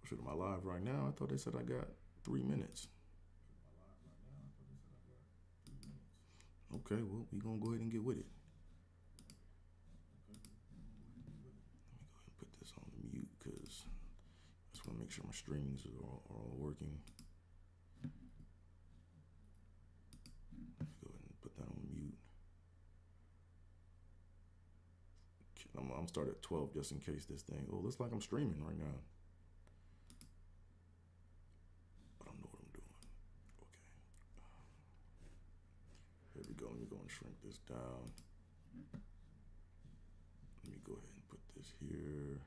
Shit, am I live right now? I thought they said I got 3 minutes. Okay, well, we gonna go ahead and get with it. Put this on mute because I just want to make sure my streams are all working. Go ahead and put that on mute. I'm gonna start at 12 just in case this thing. Oh, looks like I'm streaming right now. I don't know what I'm doing. Okay. Here we go. Let me go and shrink this down. Let me go ahead and put this here.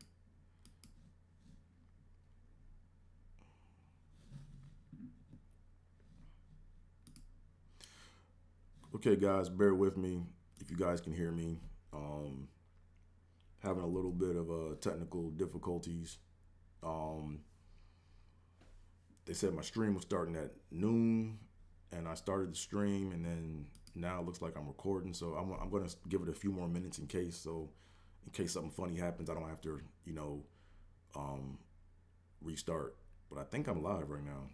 Okay, guys, bear with me if you guys can hear me. Having a little bit of technical difficulties. They said my stream was starting at noon, and I started the stream, and then now it looks like I'm recording. So I'm going to give it a few more minutes in case something funny happens, I don't have to, restart. But I think I'm live right now.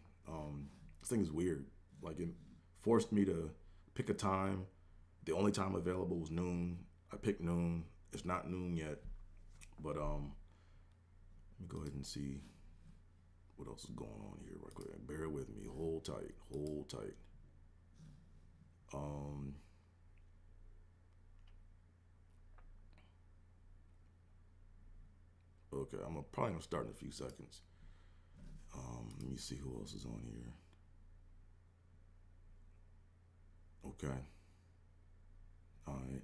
This thing is weird. Like, it forced me to pick a time. The only time available was noon. I picked noon. It's not noon yet, but let me go ahead and see what else is going on here right quick. Bear with me. Hold tight. Hold tight. Okay, I'm probably gonna start in a few seconds. Let me see who else is on here. Okay. All right.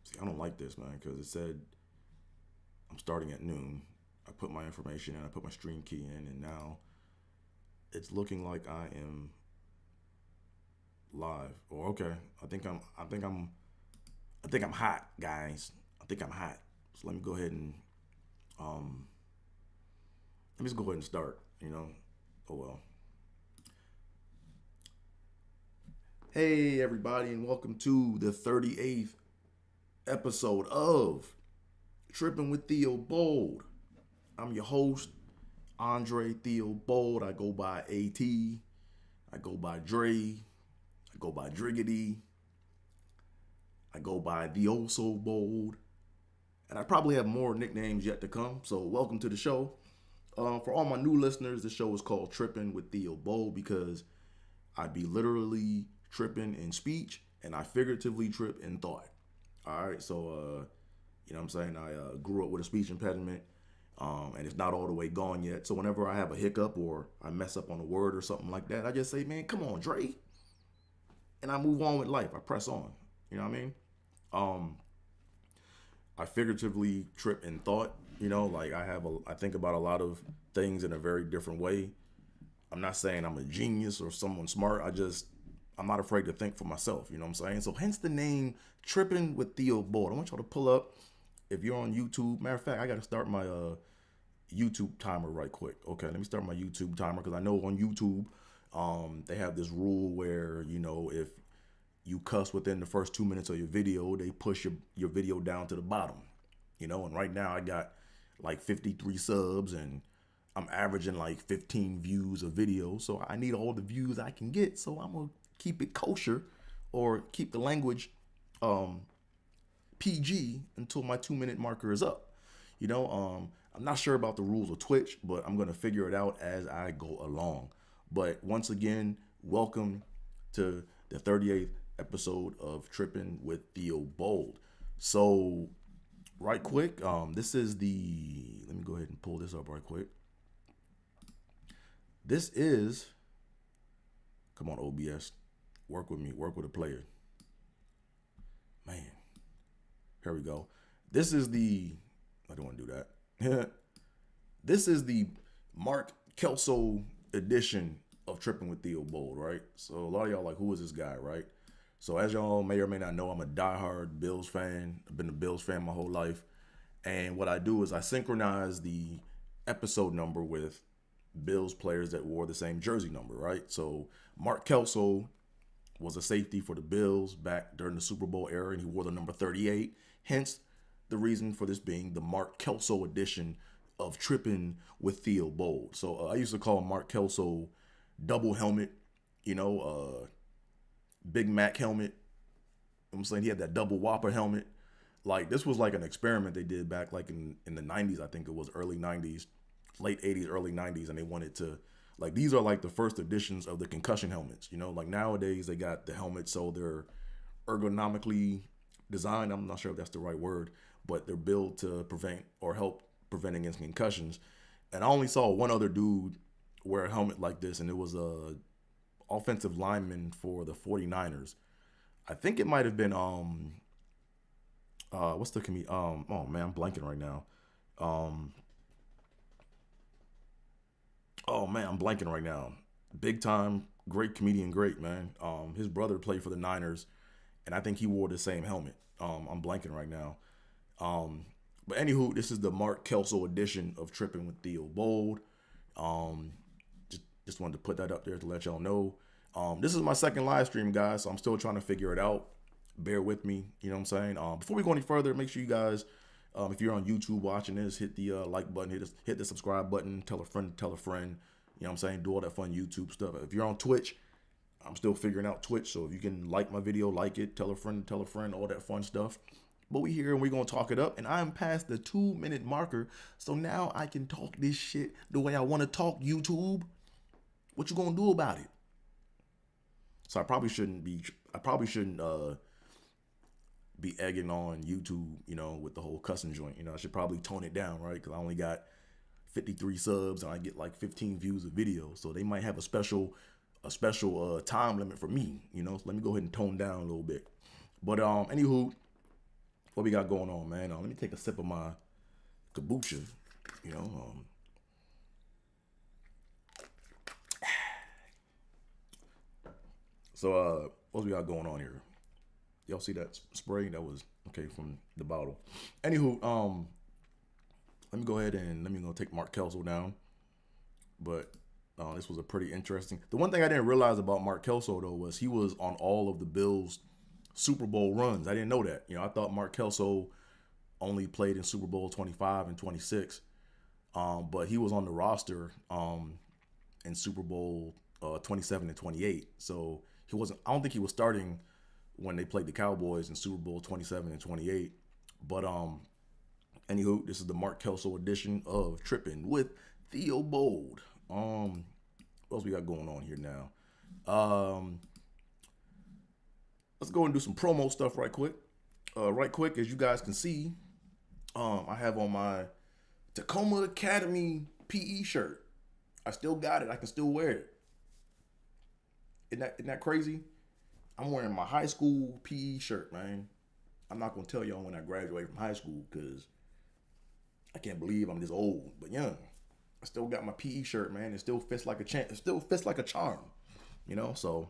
See, I don't like this, man, because it said I'm starting at noon. I put my information in, I put my stream key in, and now it's looking like I am live. Or okay, I think I'm hot, guys. I think I'm hot. So let me go ahead and let me just go ahead and start. Oh well. Hey everybody, and welcome to the 38th episode of Trippin with Theobold. I'm your host, Andre Theobold. I go by AT. I go by Dre. I go by Driggity. I go by The Oh So Bold. And I probably have more nicknames yet to come. So welcome to the show. For all my new listeners, the show is called Trippin with Theobold because I be literally tripping in speech and I figuratively trip in thought. All right, so you know what I'm saying? I grew up with a speech impediment, and it's not all the way gone yet. So whenever I have a hiccup or I mess up on a word or something like that, I just say, man, come on, Dre. And I move on with life. I press on. You know what I mean? I figuratively trip in thought. Like I think about a lot of things in a very different way. I'm not saying I'm a genius or someone smart. I'm not afraid to think for myself. You know what I'm saying? So hence the name Trippin with Theobold. I want y'all to pull up if you're on YouTube. Matter of fact, I got to start my YouTube timer right quick. Okay, let me start my YouTube timer because I know on YouTube they have this rule where, if you cuss within the first 2 minutes of your video, they push your video down to the bottom. And right now I got like 53 subs and I'm averaging like 15 views a video. So I need all the views I can get. So I'm going to keep it kosher or keep the language PG until my 2 minute marker is up. I'm not sure about the rules of Twitch, but I'm going to figure it out as I go along. But once again, welcome to the 38th episode of Trippin with Theobold. So right quick, this is let me go ahead and pull this up right quick. This is, come on OBS, work with me, work with a player. Man, here we go. This is I don't want to do that. This is the Mark Kelso edition of Trippin with Theobold, right? So a lot of y'all like, who is this guy, right? So as y'all may or may not know, I'm a diehard Bills fan. I've been a Bills fan my whole life. And what I do is I synchronize the episode number with Bills players that wore the same jersey number, right? So Mark Kelso was a safety for the Bills back during the Super Bowl era, and he wore the number 38. Hence, the reason for this being the Mark Kelso edition of Trippin with Theobold. So I used to call Mark Kelso double helmet, Big Mac helmet. I'm saying he had that double Whopper helmet. Like this was like an experiment they did back like in the 90s. I think it was early 90s, late 80s, early 90s, and they wanted to like these are like the first editions of the concussion helmets. Like nowadays they got the helmets so they're ergonomically designed. I'm not sure if that's the right word, but they're built to prevent or help prevent against concussions. And I only saw one other dude wear a helmet like this, and it was a offensive lineman for the 49ers. I think it might have been what's the comedian? Oh man, I'm blanking right now. Oh man, I'm blanking right now. Big time, great comedian, great man. His brother played for the Niners, and I think he wore the same helmet. I'm blanking right now. But anywho, this is the Mark Kelso edition of Trippin with Theobold. Just wanted to put that up there to let y'all know. This is my second live stream, guys, so I'm still trying to figure it out. Bear with me, you know what I'm saying? Before we go any further, make sure you guys, if you're on YouTube watching this, hit the like button, hit the subscribe button, tell a friend, you know what I'm saying? Do all that fun YouTube stuff. If you're on Twitch, I'm still figuring out Twitch, so if you can like my video, like it, tell a friend, all that fun stuff. But we here and we're going to talk it up, and I'm past the 2-minute marker, so now I can talk this shit the way I want to talk, YouTube. What you gonna do about it? So I probably shouldn't be egging on YouTube, with the whole cussing joint. I should probably tone it down, right? Because I only got 53 subs and I get like 15 views of video, so they might have a special time limit for me. So let me go ahead and tone down a little bit. But anywho, what we got going on, man? Let me take a sip of my kombucha. So what we got going on here? Y'all see that spray? That was okay from the bottle. Anywho, let me go ahead and let me go take Mark Kelso down. But this was a pretty interesting. The one thing I didn't realize about Mark Kelso though was he was on all of the Bills' Super Bowl runs. I didn't know that. I thought Mark Kelso only played in Super Bowl 25 and 26, but he was on the roster in Super Bowl 27 and 28. So he wasn't. I don't think he was starting when they played the Cowboys in Super Bowl 27 and 28. But anywho, this is the Mark Kelso edition of Trippin with Theobold. What else we got going on here now? Let's go and do some promo stuff right quick. As you guys can see, I have on my Tacoma Academy PE shirt. I still got it. I can still wear it. Isn't that crazy? I'm wearing my high school PE shirt, man. I'm not going to tell y'all when I graduate from high school because I can't believe I'm this old, but young. I still got my PE shirt, man. It still fits like a It still fits like a charm, so.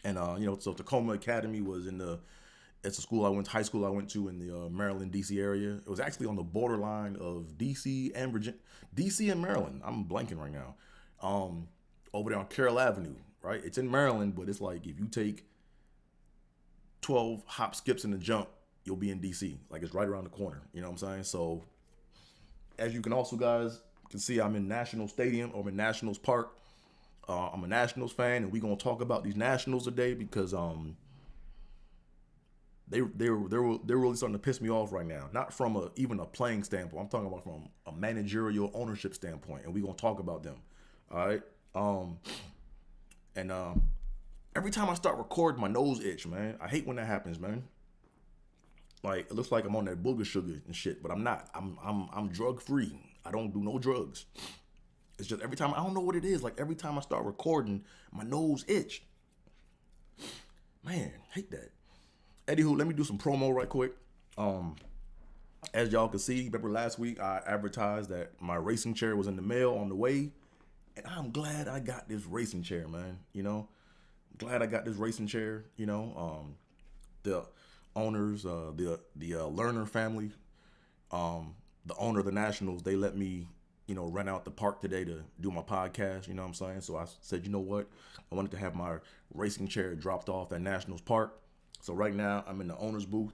And, so Tacoma Academy was it's a high school I went to in the Maryland, D.C. area. It was actually on the borderline of D.C. and Virginia, D.C. and Maryland. I'm blanking right now. Over there on Carroll Avenue, right? It's in Maryland, but it's like if you take 12 hop, skips, and a jump, you'll be in D.C. Like it's right around the corner. You know what I'm saying? So as you can also guys can see, I'm in National Stadium or in Nationals Park. I'm a Nationals fan, and we're gonna talk about these Nationals today because they're really starting to piss me off right now. Not from even a playing standpoint. I'm talking about from a managerial ownership standpoint, and we're gonna talk about them. All right. Every time I start recording, my nose itch, man. I hate when that happens, man. Like it looks like I'm on that booger sugar and shit, but I'm not. I'm drug free. I don't do no drugs. It's just every time, I don't know what it is. Like every time I start recording, my nose itch. Man, hate that. Anywho, let me do some promo right quick. As y'all can see, remember last week I advertised that my racing chair was in the mail on the way. And I'm glad I got this racing chair, man. Glad I got this racing chair. The owners, the Lerner family, the owner of the Nationals, they let me rent out the park today to do my podcast, you know what I'm saying? So I said, you know what? I wanted to have my racing chair dropped off at Nationals Park. So right now I'm in the owner's booth,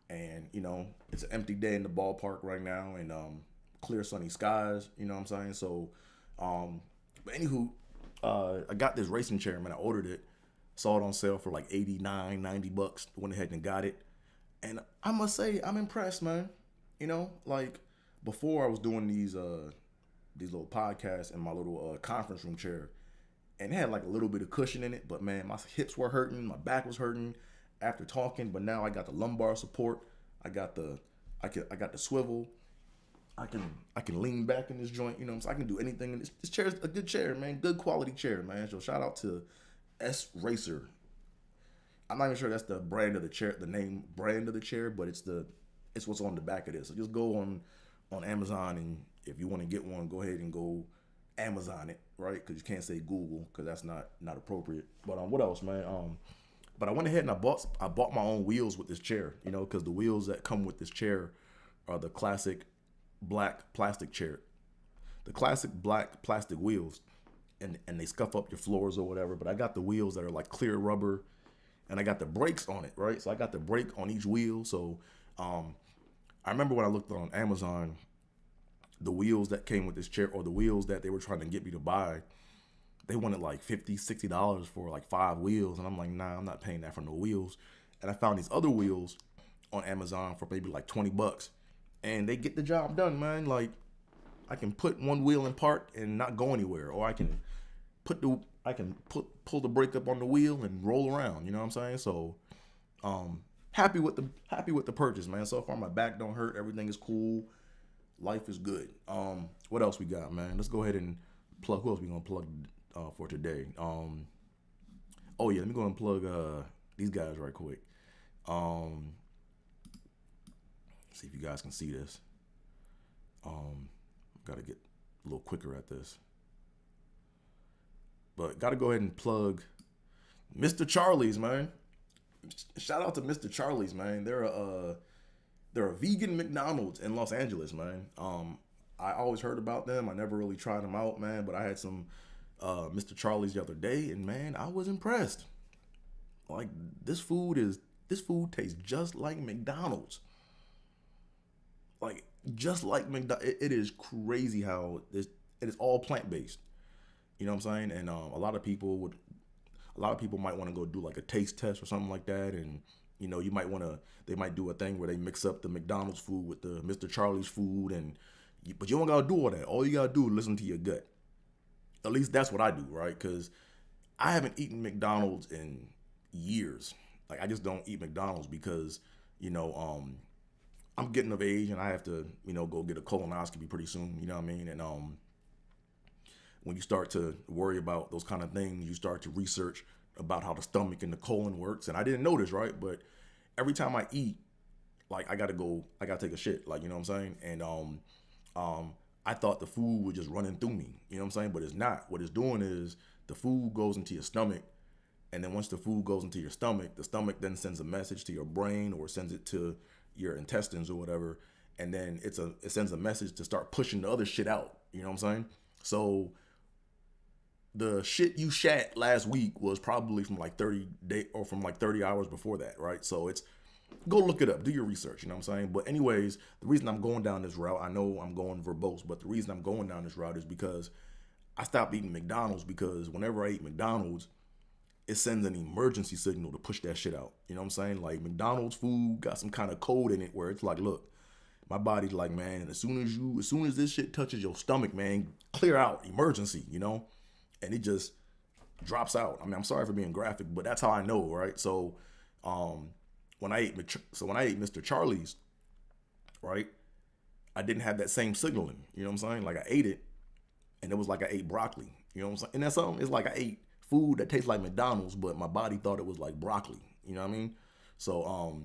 And, it's an empty day in the ballpark right now, and clear sunny skies, you know what I'm saying? So, but anywho, I got this racing chair, man. I ordered it, saw it on sale for like 89, 90 bucks, went ahead and got it. And I must say, I'm impressed, man. Like before I was doing these little podcasts in my little conference room chair, and it had like a little bit of cushion in it, but man, my hips were hurting, my back was hurting after talking. But now I got the lumbar support, I got the swivel, I can lean back in this joint, so I can do anything. And this chair is a good chair, man, good quality chair, man. So shout out to S Racer. I'm not even sure that's the brand of the chair, the name brand of the chair, but it's what's on the back of this. So just go on Amazon, and if you want to get one, go ahead and go Amazon it, right? Because you can't say Google, because that's not appropriate. But what else, man? But I went ahead and I bought my own wheels with this chair, because the wheels that come with this chair are the classic black plastic chair, the classic black plastic wheels, and they scuff up your floors or whatever. But I got the wheels that are like clear rubber, and I got the brakes on it, right? So I got the brake on each wheel. So I remember when I looked on Amazon, the wheels that came with this chair, or the wheels that they were trying to get me to buy, they wanted like $50, $60 for like 5 wheels. And I'm like, nah, I'm not paying that for no wheels. And I found these other wheels on Amazon for maybe like 20 bucks. And they get the job done, man. Like, I can put one wheel in park and not go anywhere. Or I can pull the brake up on the wheel and roll around, you know what I'm saying? So happy with the purchase, man. So far my back don't hurt, everything is cool. Life is good. What else we got, man? Let's go ahead and plug. Who else we gonna plug for today? Oh yeah, let me go and plug these guys right quick. See if you guys can see this. Gotta get a little quicker at this. But gotta go ahead and plug Mr. Charlie's, man. Shout out to Mr. Charlie's, man. They're a vegan McDonald's in Los Angeles, man. I always heard about them. I never really tried them out, man. But I had some Mr. Charlie's the other day, and man, I was impressed. Like this food tastes just like McDonald's. Like just like McDonald's. It is crazy how it is all plant based. You know what I'm saying? And a lot of people might want to go do like a taste test or something like that, and they might do a thing where they mix up the McDonald's food with the Mr. Charlie's food, but you don't gotta do all that. All you gotta do is listen to your gut. At least that's what I do, right? Because I haven't eaten McDonald's in years. Like I just don't eat McDonald's because I'm getting of age and I have to go get a colonoscopy pretty soon. You know what I mean? And when you start to worry about those kind of things, you start to research about how the stomach and the colon works. And I didn't know this, right? But every time I eat, like I gotta take a shit, like, you know what I'm saying? And I thought the food was just running through me, you know what I'm saying? But it's not. What it's doing is the food goes into your stomach, and then once the food goes into your stomach, the stomach then sends a message to your brain or sends it to your intestines or whatever, and then it sends a message to start pushing the other shit out, you know what I'm saying? So the shit you shat last week was probably from like 30 hours before that, right? So go look it up, do your research, you know what I'm saying? But anyways, the reason I'm going down this route, I know I'm going verbose, but the reason I'm going down this route is because I stopped eating McDonald's, because whenever I eat McDonald's, it sends an emergency signal to push that shit out. You know what I'm saying? Like McDonald's food got some kind of code in it where it's like, look, my body's like, man, as soon as this shit touches your stomach, man, clear out, emergency, and it just drops out. I mean, I'm sorry for being graphic, but that's how I know, right? So, when I ate Mr. Charlie's, right, I didn't have that same signaling. You know what I'm saying? Like I ate it, and it was like I ate broccoli. You know what I'm saying? And that's something. It's like I ate food that tastes like McDonald's, but my body thought it was like broccoli. You know what I mean? So,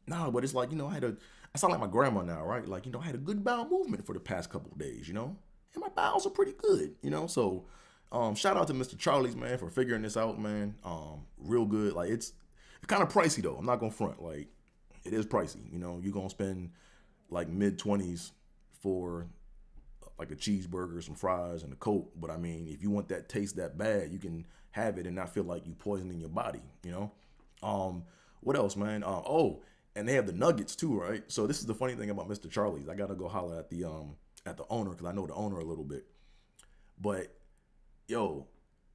but it's like, I sound like my grandma now, right? Like, I had a good bowel movement for the past couple of days, and my bowels are pretty good, So, shout out to Mr. Charlie's, man, for figuring this out, man. Real good. Like it's kind of pricey though. I'm not gonna front. Like it is pricey. You're gonna spend like mid-20s for like a cheeseburger, some fries, and a Coke. But I mean, if you want that taste that bad, you can have it and not feel like you poisoning your body. What else, man? and they have the nuggets too, right? So this is the funny thing about Mr. Charlie's. I gotta go holler at the owner because I know the owner a little bit. But yo,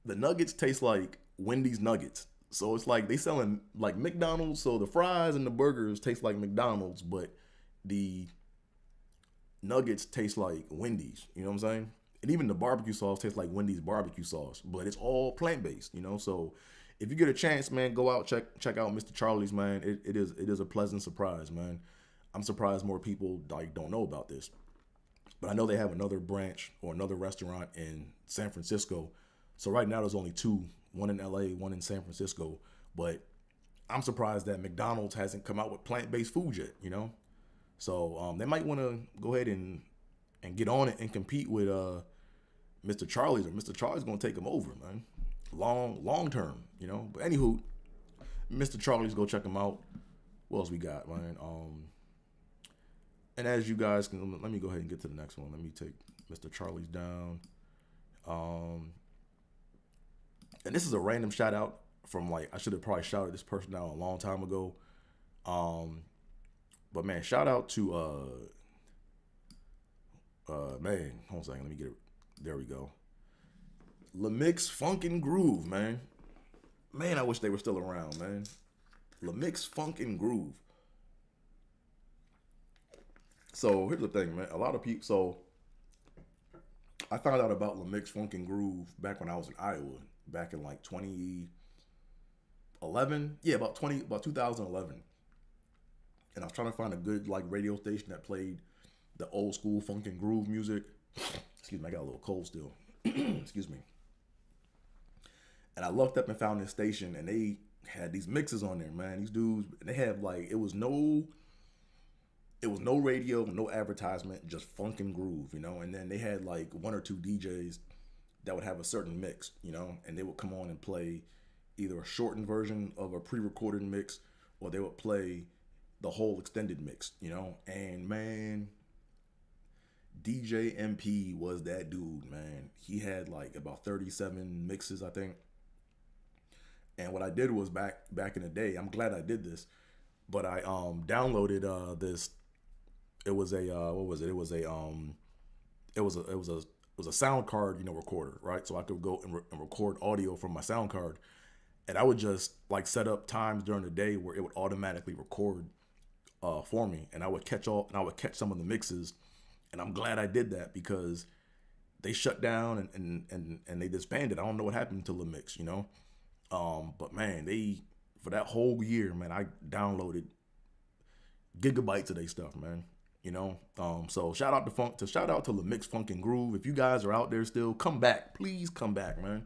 the nuggets taste like Wendy's nuggets. So it's like they selling like McDonald's. So the fries and the burgers taste like McDonald's, but the nuggets taste like Wendy's. You know what I'm saying? And even the barbecue sauce tastes like Wendy's barbecue sauce, but it's all plant based. You know, so if you get a chance, man, go out check out Mr. Charlie's, man. It is a pleasant surprise, man. I'm surprised more people like don't know about this, but I know they have another branch or another restaurant in San Francisco. So right now there's only two, one in LA, one in San Francisco. But I'm surprised that McDonald's hasn't come out with plant-based food yet, you know? So they might want to go ahead and get on it and compete with Mr. Charlie's, or Mr. Charlie's gonna take them over, man. Long term, you know. But anywho, Mr. Charlie's, go check him out. What else we got, man? And as you guys can, let me go ahead and get to the next one. Let me take Mr. Charlie's down. And this is a random shout out from, like, I should have probably shouted this person out a long time ago. But man, shout out to man, hold on a second, let me get it. There we go. LaMix Funk and Groove, man. Man, I wish they were still around, man. LaMix Funk and Groove. So here's the thing, man. A lot of people. So I found out about LaMix Funk and Groove back when I was in Iowa, back in like 2011. Yeah, about 2011. And I was trying to find a good like radio station that played the old school funk and groove music. Excuse me, I got a little cold still. Excuse me. And I looked up and found this station, and they had these mixes on there, man. These dudes, they had like, it was no radio, no advertisement, just funk and groove, you know. And then they had like one or two DJs that would have a certain mix, you know, and they would come on and play either a shortened version of a pre-recorded mix, or they would play the whole extended mix, you know. And man, DJ MP was that dude, man. He had like about 37 mixes, I think. And what I did was back in the day, I'm glad I did this, but I downloaded this. It was a what was it? It was a sound card, you know, recorder, right? So I could go and record audio from my sound card, and I would just like set up times during the day where it would automatically record for me, and I would catch some of the mixes. And I'm glad I did that because they shut down and they disbanded. I don't know what happened to LaMix, you know. But man, for that whole year, man, I downloaded gigabytes of their stuff, man. You know. So shout out to LaMix Funk and Groove. If you guys are out there still, come back. Please come back, man.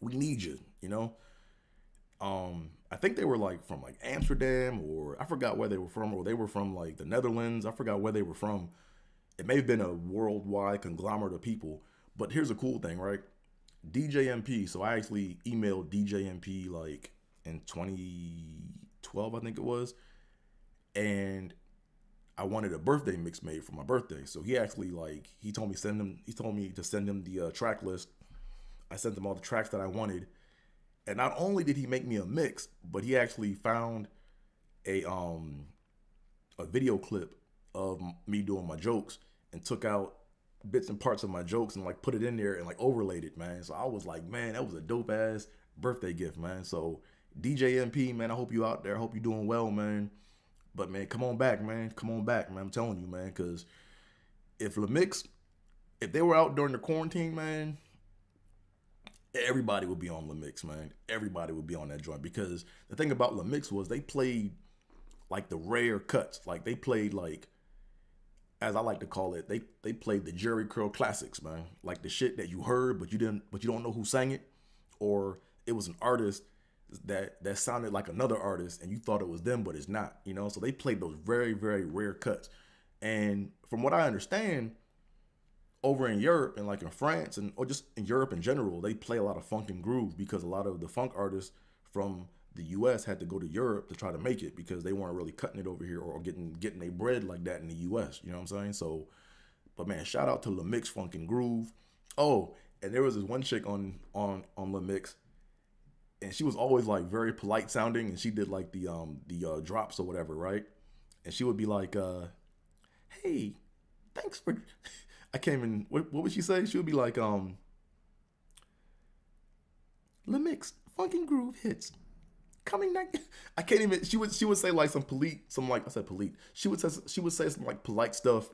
We need you, you know. I think they were like from like Amsterdam, or I forgot where they were from, or they were from like the Netherlands. I forgot where they were from. It may have been a worldwide conglomerate of people, but here's a cool thing, right? DJ MP. So I actually emailed DJ MP like in 2012, I think it was, and I wanted a birthday mix made for my birthday. So he actually he told me to send him the track list. I sent him all the tracks that I wanted, and not only did he make me a mix, but he actually found a video clip of me doing my jokes and took out bits and parts of my jokes and like put it in there and like overlaid it, man. So I was like, man, that was a dope ass birthday gift, man. So DJ MP, man, I hope you out there. I hope you doing well, man. But man, come on back, man. Come on back, man. I'm telling you, man, because if they were out during the quarantine, man, everybody would be on LaMix, man. Everybody would be on that joint, because the thing about LaMix was they played like the rare cuts. Like they played like, as I like to call it, they played the Jerry Curl classics, man. Like the shit that you heard, but you don't know who sang it, or it was an artist that sounded like another artist and you thought it was them, but it's not, you know. So they played those very, very rare cuts. And from what I understand, over in Europe and like in France or just in Europe in general, they play a lot of funk and groove, because a lot of the funk artists from the US had to go to Europe to try to make it, because they weren't really cutting it over here or getting their bread like that in the US. You know what I'm saying? So, but man, shout out to LaMix Funk and Groove. Oh, and there was this one chick on LaMix and she was always like very polite sounding, and she did like the drops or whatever, right? And she would be like, "Hey, thanks for." I can't even. What would she say? She would be like, "Le Mix funkin' groove hits coming next." I can't even. She would say like some polite, some like I said polite. She would say some like polite stuff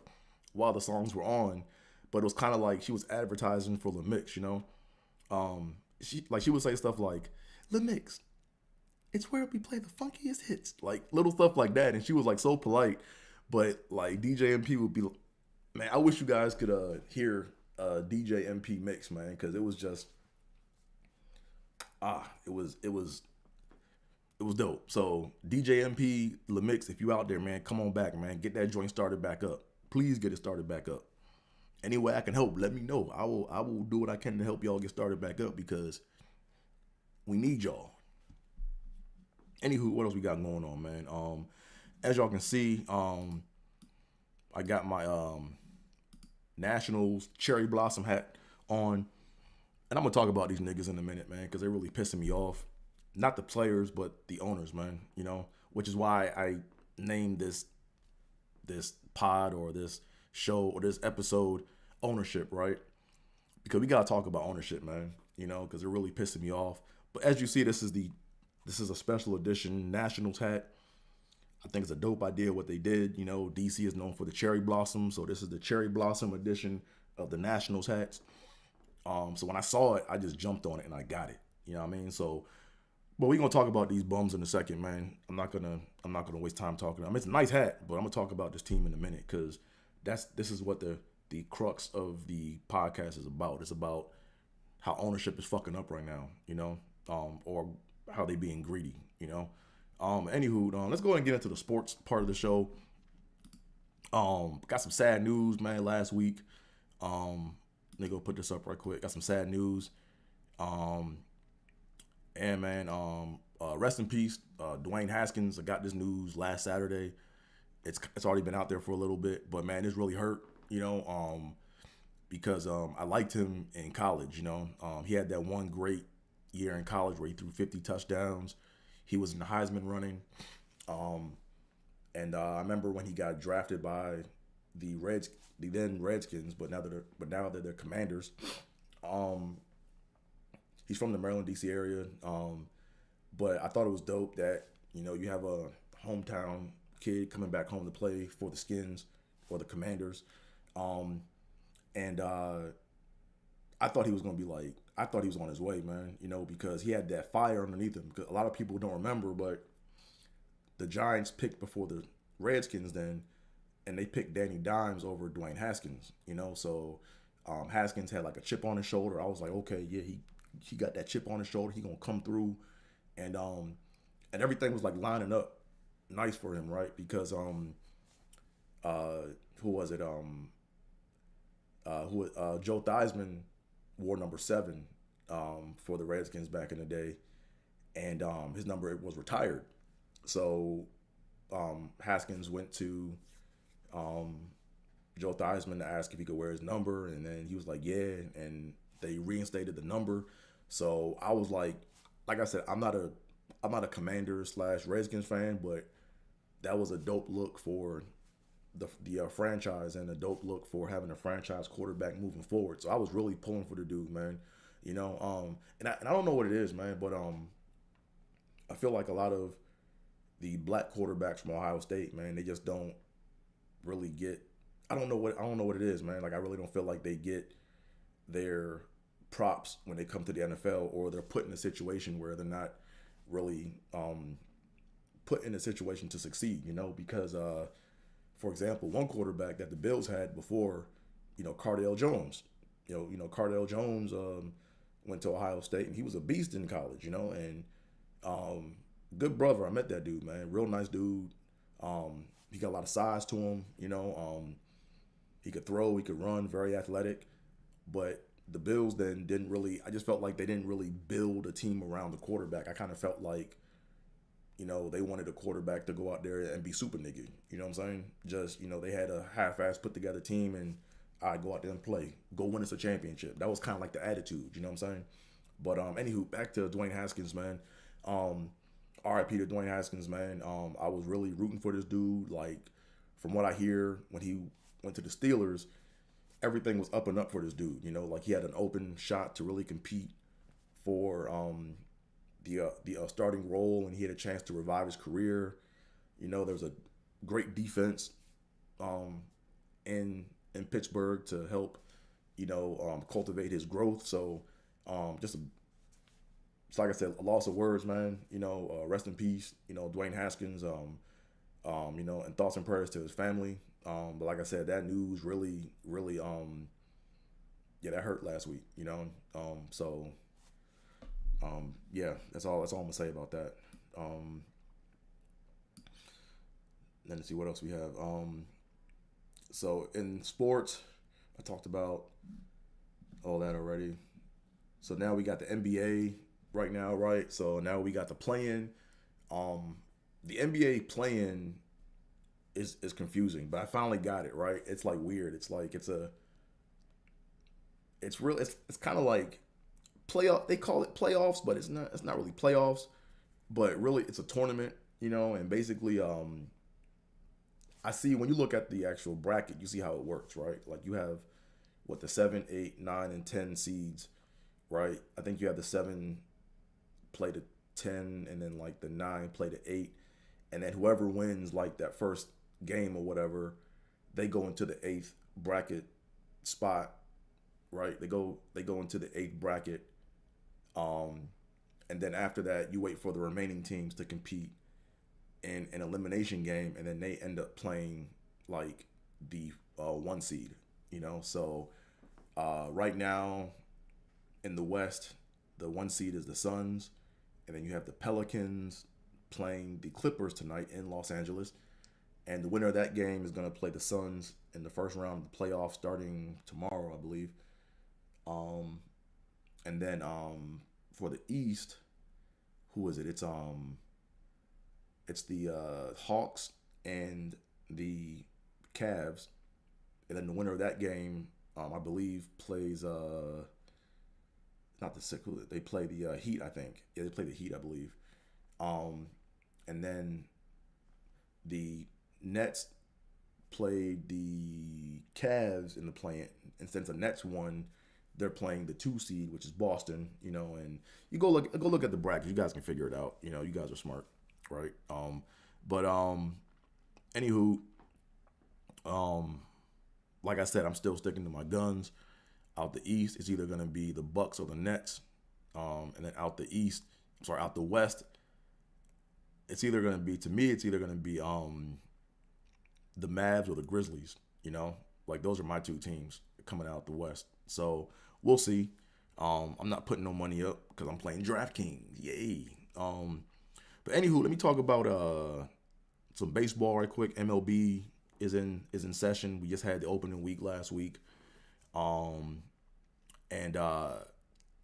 while the songs were on, but it was kind of like she was advertising for Le Mix, you know. She would say stuff like Le Mix, it's where we play the funkiest hits, like little stuff like that, and she was like so polite, but like DJ MP would be, man, I wish you guys could hear DJ MP mix, man, because it was just it was dope. So DJ MP Le Mix, if you out there, man, come on back, man, get that joint started back up. Please get it started back up. Any way I can help, let me know. I will do what I can to help y'all get started back up because we need y'all. Anywho, what else we got going on, man? As y'all can see, I got my Nationals cherry blossom hat on, and I'm gonna talk about these niggas in a minute, man, because they're really pissing me off. Not the players, but the owners, man. You know, which is why I named this pod or this show or this episode ownership, right? Because we gotta talk about ownership, man. You know, because they're really pissing me off. But as you see, this is a special edition Nationals hat. I think it's a dope idea what they did. You know, DC is known for the cherry blossom, so this is the cherry blossom edition of the Nationals hats. So when I saw it, I just jumped on it and I got it. You know what I mean? So, but we're gonna talk about these bums in a second, man. I'm not gonna waste time talking. I mean, it's a nice hat, but I'm gonna talk about this team in a minute because this is what the crux of the podcast is about. It's about how ownership is fucking up right now, you know, or how they being greedy, you know. Anywho, let's go ahead and get into the sports part of the show. Got some sad news, man, last week. Let me go put this up right quick. Got some sad news. And man, rest in peace, Dwayne Haskins. I got this news last Saturday. It's already been out there for a little bit, but man, this really hurt, you know, because I liked him in college, you know. He had that one great year in college where he threw 50 touchdowns. He was in the Heisman running. And I remember when he got drafted by the then Redskins, but now that they're Commanders. He's from the Maryland, D.C. area. But I thought it was dope that, you know, you have a hometown kid coming back home to play for the Skins or the Commanders. And I thought he was going to be like, I thought he was on his way, man, you know, because he had that fire underneath him. Because a lot of people don't remember, but the Giants picked before the Redskins then, and they picked Danny Dimes over Dwayne Haskins, you know. So Haskins had like a chip on his shoulder. I was like, okay, yeah, he got that chip on his shoulder. He gonna come through, and everything was like lining up nice for him, right? Because who was it? Joe Theismann wore number 7 for the Redskins back in the day, and his number was retired. So Haskins went to Joe Theismann to ask if he could wear his number, and then he was like, yeah, and they reinstated the number. So I was like I said, I'm not a Commanders / Redskins fan, but that was a dope look for the franchise and a dope look for having a franchise quarterback moving forward. So I was really pulling for the dude, man. You know, and I don't know what it is, man, but I feel like a lot of the black quarterbacks from Ohio State, man, they just don't really get. I don't know what it is, man. Like I really don't feel like they get their props when they come to the NFL, or they're put in a situation where they're not really put in a situation to succeed. You know, because for example, one quarterback that the Bills had before, you know, Cardale Jones. You know, Cardale Jones went to Ohio State, and he was a beast in college. You know, and good brother. I met that dude, man. Real nice dude. He got a lot of size to him. You know, he could throw, he could run, very athletic. But the Bills then didn't really. I just felt like they didn't really build a team around the quarterback. I kind of felt like, you know, they wanted a quarterback to go out there and be super nigga. You know what I'm saying? Just, you know, they had a half-ass put together team, and I go out there and play. Go win us a championship. That was kind of like the attitude. You know what I'm saying? But anywho, back to Dwayne Haskins, man. RIP to Dwayne Haskins, man. I was really rooting for this dude. Like, from what I hear, when he went to the Steelers, everything was up and up for this dude. You know, like he had an open shot to really compete for the starting role, and he had a chance to revive his career. You know, there's a great defense in Pittsburgh to help, cultivate his growth. So just it's like I said, a loss of words, man. Rest in peace. Dwayne Haskins. And thoughts and prayers to his family. But like I said, that news really, really, that hurt last week. Yeah, that's all I'm gonna say about that. Then to see what else we have. So in sports, I talked about all that already. So now we got the NBA right now, right? So now we got the play-in. The NBA play-in is confusing, but I finally got it right. It's like weird. It's like it's kind of like playoff. They call it playoffs, but it's not really playoffs. But really, it's a tournament, and basically, I see when you look at the actual bracket, you see how it works, right? Like you have the 7, 8, 9, and 10 seeds, right? I think you have the 7 play to 10, and then like the 9 play to 8, and then whoever wins like that first game or whatever, they go into the 8th bracket spot, right? They go into the 8th bracket, and then after that, you wait for the remaining teams to compete in an elimination game, and then they end up playing like the 1 seed, So right now in the West, the 1 seed is the Suns, and then you have the Pelicans playing the Clippers tonight in Los Angeles, and the winner of that game is going to play the Suns in the first round of the playoffs starting tomorrow, I believe. And then for the East, who is it? It's the Hawks and the Cavs, and then the winner of that game, I believe, plays not the Sixers. They play the Heat, I think. Yeah, they play the Heat, I believe. And then the Nets played the Cavs in the play-in, and since the Nets won, they're playing the 2 seed, which is Boston. And you go look at the bracket. You guys can figure it out. You guys are smart, right? Anywho, like I said, I'm still sticking to my guns. Out the East, it's either going to be the Bucks or the Nets. And then out the West, it's either going to be, to me, it's either going to be the Mavs or the Grizzlies. Like those are my 2 teams coming out the West. So we'll see. I'm not putting no money up because I'm playing DraftKings. Yay. But anywho, let me talk about some baseball right quick. MLB is in session. We just had the opening week last week. And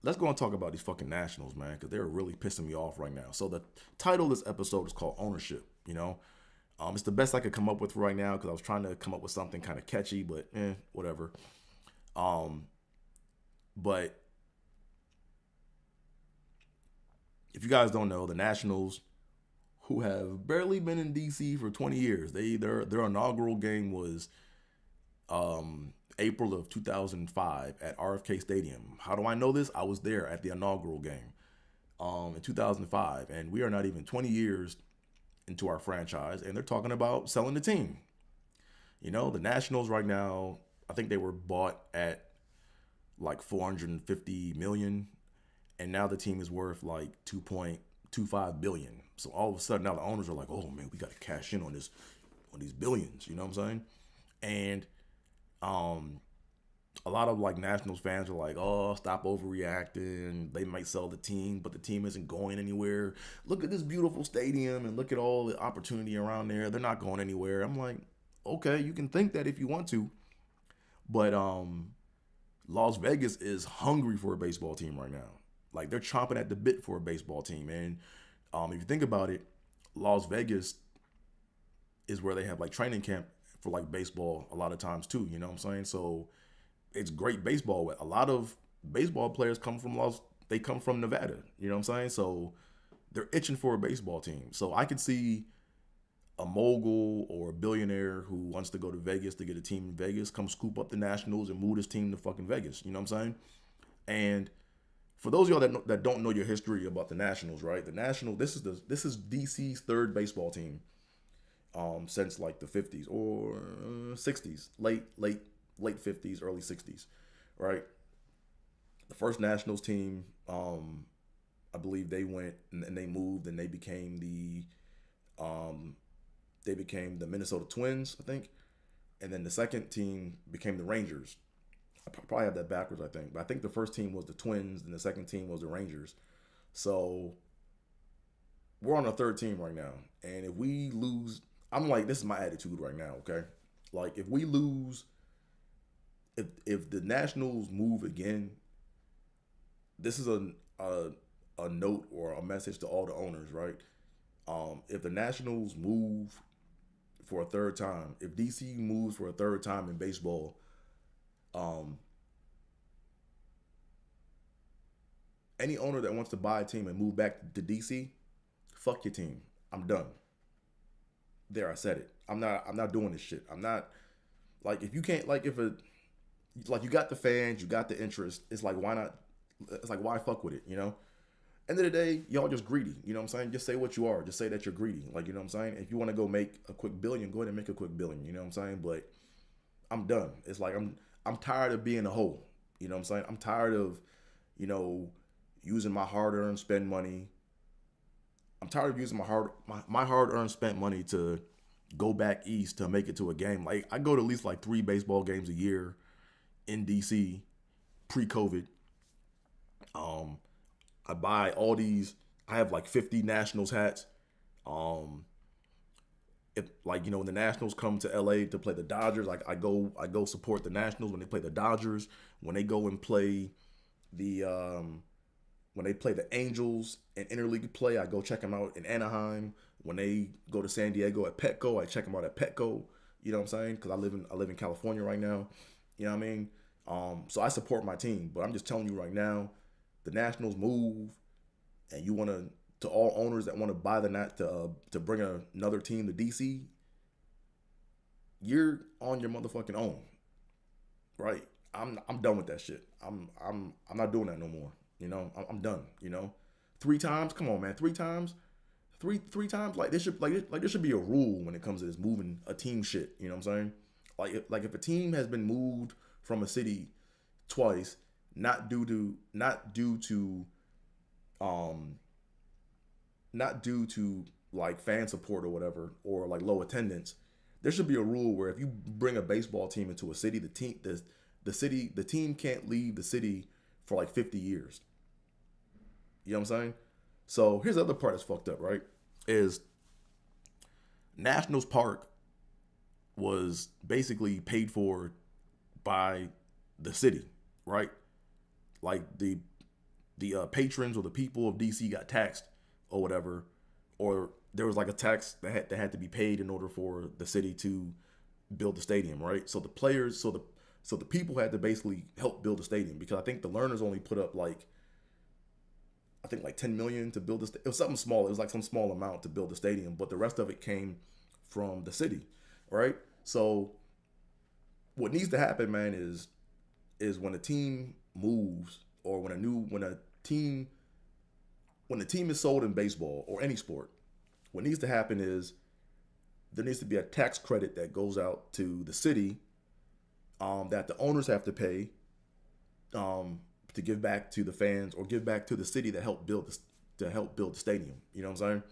let's go and talk about these fucking Nationals, man, because they're really pissing me off right now. So the title of this episode is called Ownership, It's the best I could come up with right now because I was trying to come up with something kind of catchy, but whatever. But if you guys don't know, the Nationals, who have barely been in DC for 20 years, their inaugural game was April of 2005 at RFK Stadium. How do I know this? I was there at the inaugural game in 2005, and we are not even 20 years into our franchise, and they're talking about selling the team. The Nationals right now, I think they were bought at like $450 million, and now the team is worth like $2.25 billion. So all of a sudden now the owners are like, oh man, we got to cash in on these billions. You know what I'm saying? And a lot of like Nationals fans are like, oh, stop overreacting. They might sell the team, but the team isn't going anywhere. Look at this beautiful stadium and look at all the opportunity around there. They're not going anywhere. I'm like, okay, you can think that if you want to, but Las Vegas is hungry for a baseball team right now. Like they're chomping at the bit for a baseball team. And if you think about it, Las Vegas is where they have like training camp for like baseball a lot of times too. You know what I'm saying? So it's great baseball. A lot of baseball players come from They come from Nevada. You know what I'm saying? So they're itching for a baseball team. So I could see a mogul or a billionaire who wants to go to Vegas to get a team in Vegas come scoop up the Nationals and move his team to fucking Vegas. You know what I'm saying? And for those of y'all that don't know your history about the Nationals, right? The Nationals, this is DC's third baseball team since like the 50s or 60s, late 50s, early 60s, right? The first Nationals team, I believe they went and they moved and they became the Minnesota Twins, I think, and then the second team became the Rangers. I probably have that backwards, I think, but I think the first team was the Twins and the second team was the Rangers. So we're on the third team right now, and if we lose, I'm like, this is my attitude right now, okay? Like if we lose, if the Nationals move again, this is a note or a message to all the owners, right? If the Nationals move for a third time, if DC moves for a third time in baseball, any owner that wants to buy a team and move back to DC, fuck your team. I'm done. There, I said it. I'm not doing this shit. I'm not like if you can't like if a like you got the fans, you got the interest. It's like why not? It's like why fuck with it, you know? End of the day, y'all just greedy. You know what I'm saying? Just say what you are. Just say that you're greedy. Like, you know what I'm saying? If you want to go make a quick billion, go ahead and make a quick billion. You know what I'm saying? But I'm done. It's like I'm tired of being a hoe. You know what I'm saying? I'm tired of, you know, using my hard-earned spend money. I'm tired of using my hard-earned spent money to go back east to make it to a game. Like I go to at least like 3 baseball games a year in DC pre-COVID. I buy all these. I have like 50 Nationals hats. If like you know when the Nationals come to LA to play the Dodgers, like I go support the Nationals when they play the Dodgers. When they go and play the when they play the Angels in interleague play, I go check them out in Anaheim. When they go to San Diego at Petco, I check them out at Petco. You know what I'm saying? Because I live in California right now. You know what I mean? So I support my team, but I'm just telling you right now, the Nationals move, and you want to all owners that want to buy the Nat to bring another team to DC, you're on your motherfucking own, right? I'm done with that shit. I'm not doing that no more. You know, I'm done. You know, 3 times. Come on, man, 3 times. Three times. Like this should there should be a rule when it comes to this moving a team shit. You know what I'm saying? Like if a team has been moved from a city twice, not due to like fan support or whatever, or like low attendance, there should be a rule where if you bring a baseball team into a city, the team can't leave the city for like 50 years. You know what I'm saying? So here's the other part that's fucked up, right? Is Nationals Park was basically paid for by the city, right? Like the patrons or the people of DC got taxed or whatever, or there was like a tax that had to be paid in order for the city to build the stadium, right? So the players, so the people had to basically help build the stadium, because I think the Learners only put up like 10 million to build this. It was something small. It was like some small amount to build the stadium, but the rest of it came from the city, right? So what needs to happen, man, is when a team moves, or when a team is sold in baseball or any sport, what needs to happen is there needs to be a tax credit that goes out to the city, that the owners have to pay, to give back to the fans or give back to the city that helped build the stadium. You know what I'm saying?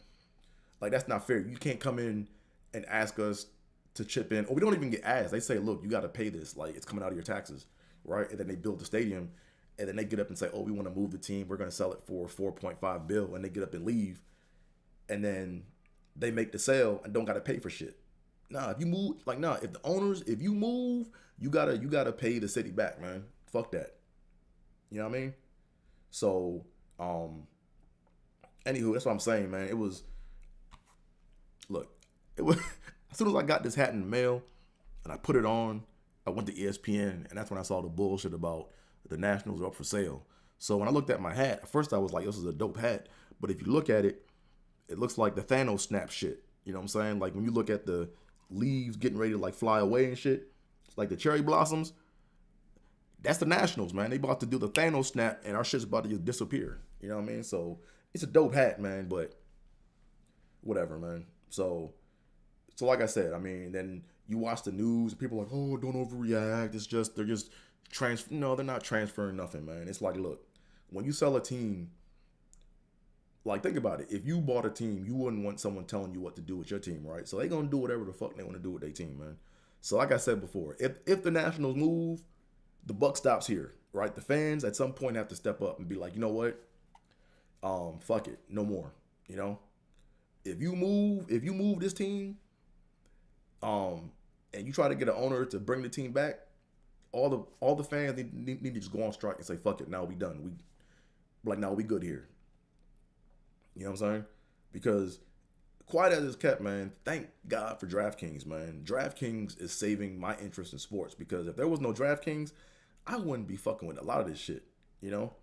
Like, that's not fair. You can't come in and ask us to chip in, or we don't even get asked. They say, look, you got to pay this. Like, it's coming out of your taxes, right? And then they build the stadium, and then they get up and say, oh, we want to move the team. We're going to sell it for $4.5 billion, and they get up and leave, and then they make the sale and don't got to pay for shit. Nah, if you move, if you move, you gotta pay the city back, man. Fuck that. You know what I mean? So, anywho, that's what I'm saying, man. It was as soon as I got this hat in the mail and I put it on, I went to ESPN, and that's when I saw the bullshit about the Nationals are up for sale. So when I looked at my hat, at first I was like, this is a dope hat. But if you look at it, it looks like the Thanos snap shit. You know what I'm saying? Like when you look at the leaves getting ready to like fly away and shit, like the cherry blossoms, that's the Nationals, man. They about to do the Thanos snap and our shit's about to just disappear. You know what I mean? So it's a dope hat, man, but whatever, man. So like I said, I mean, then you watch the news and people are like, oh, don't overreact. It's just, they're just no, they're not transferring nothing, man. It's like, look, when you sell a team, like think about it. If you bought a team, you wouldn't want someone telling you what to do with your team, right? So they gonna do whatever the fuck they want to do with their team, man. So like I said before, if the Nationals move, the buck stops here, right? The fans at some point have to step up and be like, you know what? Fuck it, no more. You know, if you move this team, and you try to get an owner to bring the team back, all the fans need to just go on strike and say, fuck it, now we done. Now we good here. You know what I'm saying? Because quiet as it's kept, man, thank God for DraftKings, man. DraftKings is saving my interest in sports because if there was no DraftKings, I wouldn't be fucking with a lot of this shit, you know?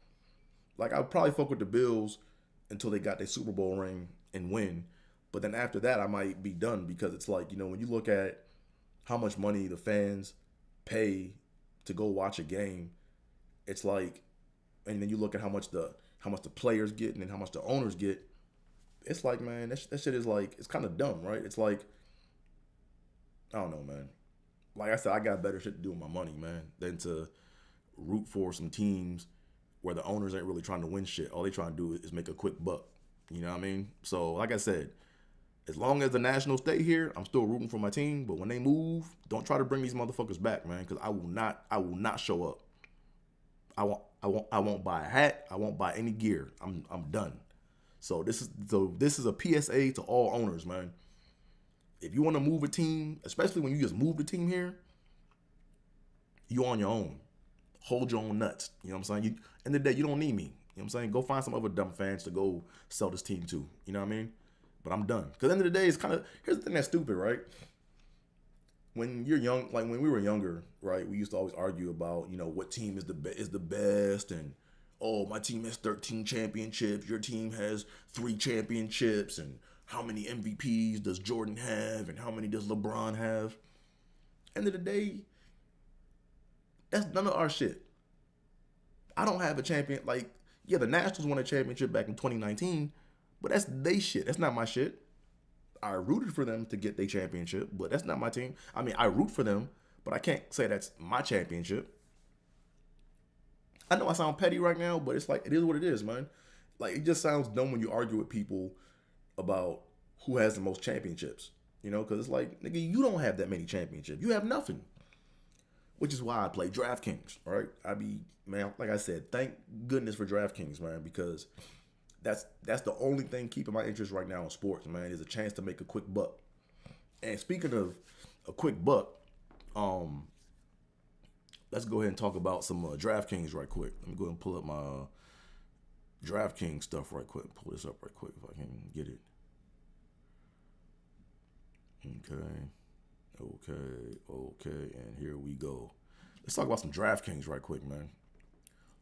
Like, I'd probably fuck with the Bills until they got their Super Bowl ring and win. But then after that, I might be done because it's like, you know, when you look at how much money the fans pay to go watch a game, it's like, and then you look at how much the players get and then how much the owners get, it's like, man, that shit is like, it's kind of dumb, right? It's like, I don't know, man. Like I said, I got better shit to do with my money, man, than to root for some teams where the owners ain't really trying to win shit. All they trying to do is make a quick buck. You know what I mean? So, like I said, as long as the Nationals stay here, I'm still rooting for my team. But when they move, don't try to bring these motherfuckers back, man, because I will not show up. I won't buy a hat. I won't buy any gear. I'm done. So this is a PSA to all owners, man. If you want to move a team, especially when you just move the team here, you on your own. Hold your own nuts. You know what I'm saying? End of the day, you don't need me. You know what I'm saying? Go find some other dumb fans to go sell this team to. You know what I mean? But I'm done. Because at the end of the day, it's kind of, here's the thing that's stupid, right? When you're young, like when we were younger, right, we used to always argue about, you know, what team is the best, and oh, my team has 13 championships, your team has 3 championships, and how many MVPs does Jordan have, and how many does LeBron have? End of the day, that's none of our shit. I don't have a champion. Like, yeah, the Nationals won a championship back in 2019, but that's they shit. That's not my shit. I rooted for them to get their championship, but that's not my team. I mean, I root for them, but I can't say that's my championship. I know I sound petty right now, but it's like, it is what it is, man. Like, it just sounds dumb when you argue with people about who has the most championships, you know, because it's like, nigga, you don't have that many championships. You have nothing. Which is why I play DraftKings, right? Man, like I said, thank goodness for DraftKings, man, because that's the only thing keeping my interest right now in sports, man, is a chance to make a quick buck. And speaking of a quick buck, let's go ahead and talk about some DraftKings right quick. Let me go ahead and pull up my DraftKings stuff right quick. Pull this up right quick if I can get it. Okay, and here we go. Let's talk about some DraftKings right quick, man.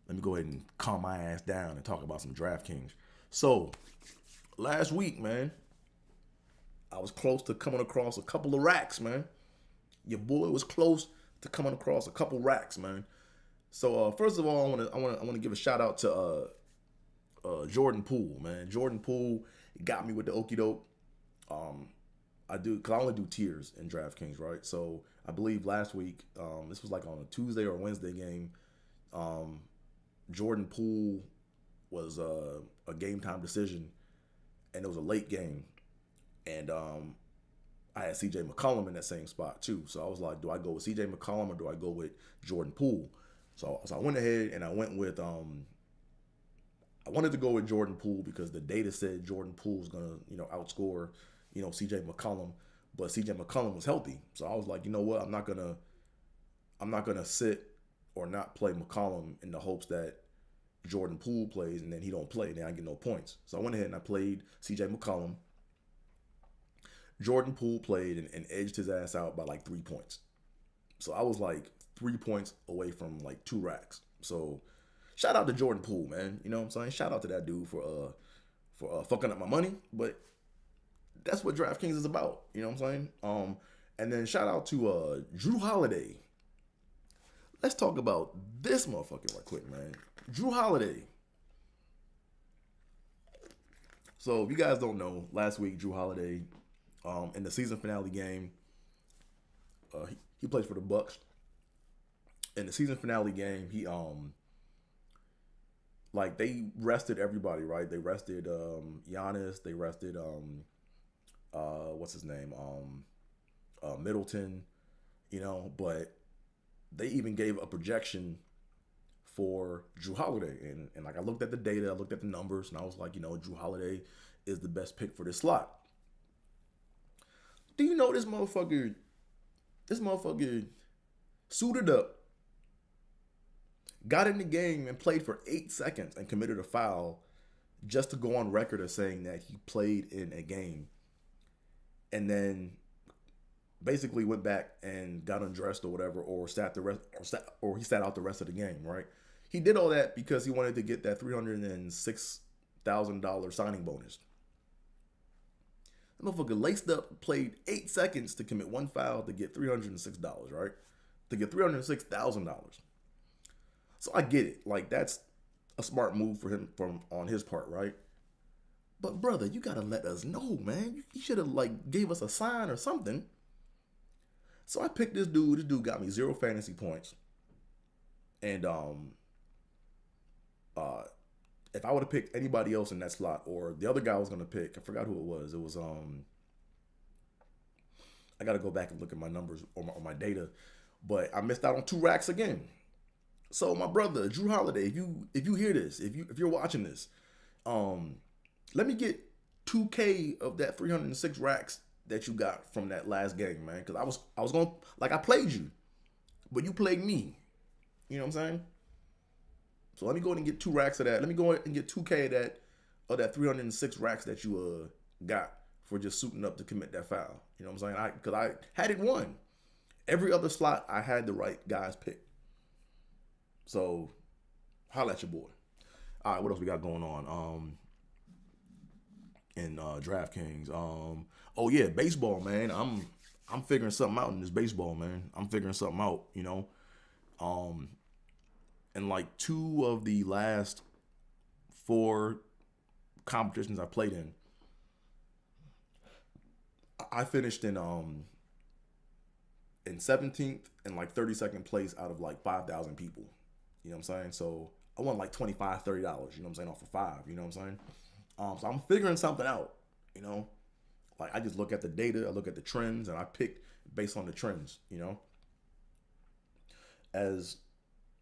Let me go ahead and calm my ass down and talk about some DraftKings. So, last week, man, I was close to coming across a couple of racks, man. Your boy was close to coming across a couple racks, man. So, first of all, I want to give a shout out to Jordan Poole, man. Jordan Poole got me with the okie doke. I do, because I only do tiers in DraftKings, right? So I believe last week, this was like on a Tuesday or Wednesday game, Jordan Poole was a game time decision, and it was a late game. And I had CJ McCollum in that same spot too. So I was like, do I go with CJ McCollum or do I go with Jordan Poole? So I went ahead and I went with, I wanted to go with Jordan Poole because the data said Jordan Poole was going to, outscore, CJ McCollum, but CJ McCollum was healthy. So I was like, you know what? I'm not going to sit or not play McCollum in the hopes that Jordan Poole plays and then he don't play, then I get no points. So I went ahead and I played CJ McCollum. Jordan Poole played and edged his ass out by like 3 points. So I was like 3 points away from like 2 racks. So Shout out to Jordan Poole, man. You know what I'm saying? Shout out to that dude for fucking up my money. But that's what DraftKings is about. You know what I'm saying? And then shout out to Drew Holiday. Let's talk about this motherfucker right quick, man. Drew Holiday. So if you guys don't know, last week Drew Holiday, in the season finale game, he plays for the Bucks. In the season finale game, he like they rested everybody, right? They rested Giannis, they rested what's his name? Middleton, but they even gave a projection for Drew Holiday. And like I looked at the data, I looked at the numbers, and I was like, Drew Holiday is the best pick for this slot. Do you know this motherfucker suited up, got in the game and played for 8 seconds and committed a foul just to go on record as saying that he played in a game, and then basically went back and got undressed or whatever, or he sat out the rest of the game, right? He did all that because he wanted to get that $306,000 signing bonus. The motherfucker laced up, played 8 seconds to commit one foul to get $306, right? To get $306,000. So I get it. Like, that's a smart move for him on his part, right? But brother, you gotta let us know, man. You should have gave us a sign or something. So I picked this dude. This dude got me 0 fantasy points. And if I would have picked anybody else in that slot, or the other guy I was gonna pick, I forgot who it was. It was I gotta go back and look at my numbers or my data, but I missed out on 2 racks again. So my brother Drew Holiday, if you hear this, if you're watching this, let me get 2K of that 306 racks that you got from that last game, man. Because I was going, I played you, but you played me. You know what I'm saying? So let me go ahead and get 2 racks of that. Let me go ahead and get 2K of that 306 racks that you got for just suiting up to commit that foul. You know what I'm saying? Because I had it won. Every other slot I had the right guys picked. So holla at your boy. All right, what else we got going on? In DraftKings. Oh yeah, baseball, man. I'm figuring something out in this baseball, man. I'm figuring something out, And like 2 of the last 4 competitions I played in, I finished in 17th and 32nd place out of 5,000 people. You know what I'm saying? So I won $25, $30, you know what I'm saying, off of 5, you know what I'm saying? So I'm figuring something out, I just look at the data, I look at the trends, and I pick based on the trends, As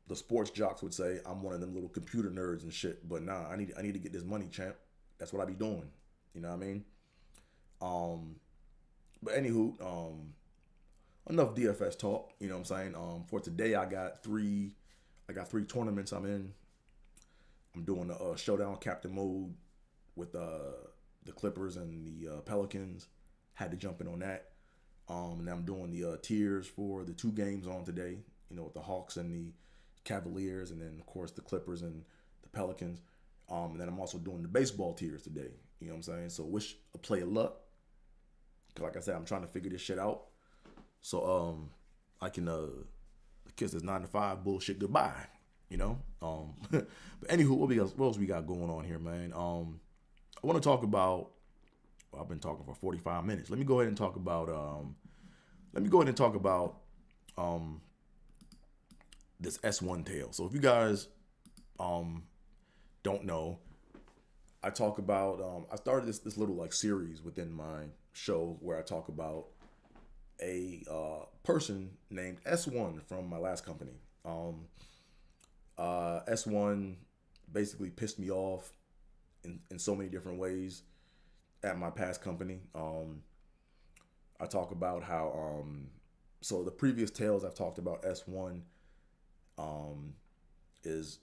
the sports jocks would say, I'm one of them little computer nerds and shit, but nah, I need to get this money, champ. That's what I be doing, you know what I mean? But anywho, enough DFS talk, you know what I'm saying? For today, I got 3 tournaments I'm in. I'm doing a showdown captain mode with the Clippers and the Pelicans. Had to jump in on that. And I'm doing the tiers for the 2 games on today, with the Hawks and the Cavaliers, and then of course the Clippers and the Pelicans. And then I'm also doing the baseball tiers today. You know what I'm saying? So wish a player luck. Cause like I said, I'm trying to figure this shit out. So I can kiss this 9-to-5 bullshit goodbye. But anywho, what else we got going on here, man? I want to talk about. Well, I've been talking for 45 minutes. Let me go ahead and talk about. This S1 tale. So if you guys don't know, I talk about. I started this little series within my show where I talk about a person named S1 from my last company. S1 basically pissed me off in so many different ways at my past company. I talk about how so the previous tales I've talked about S1 is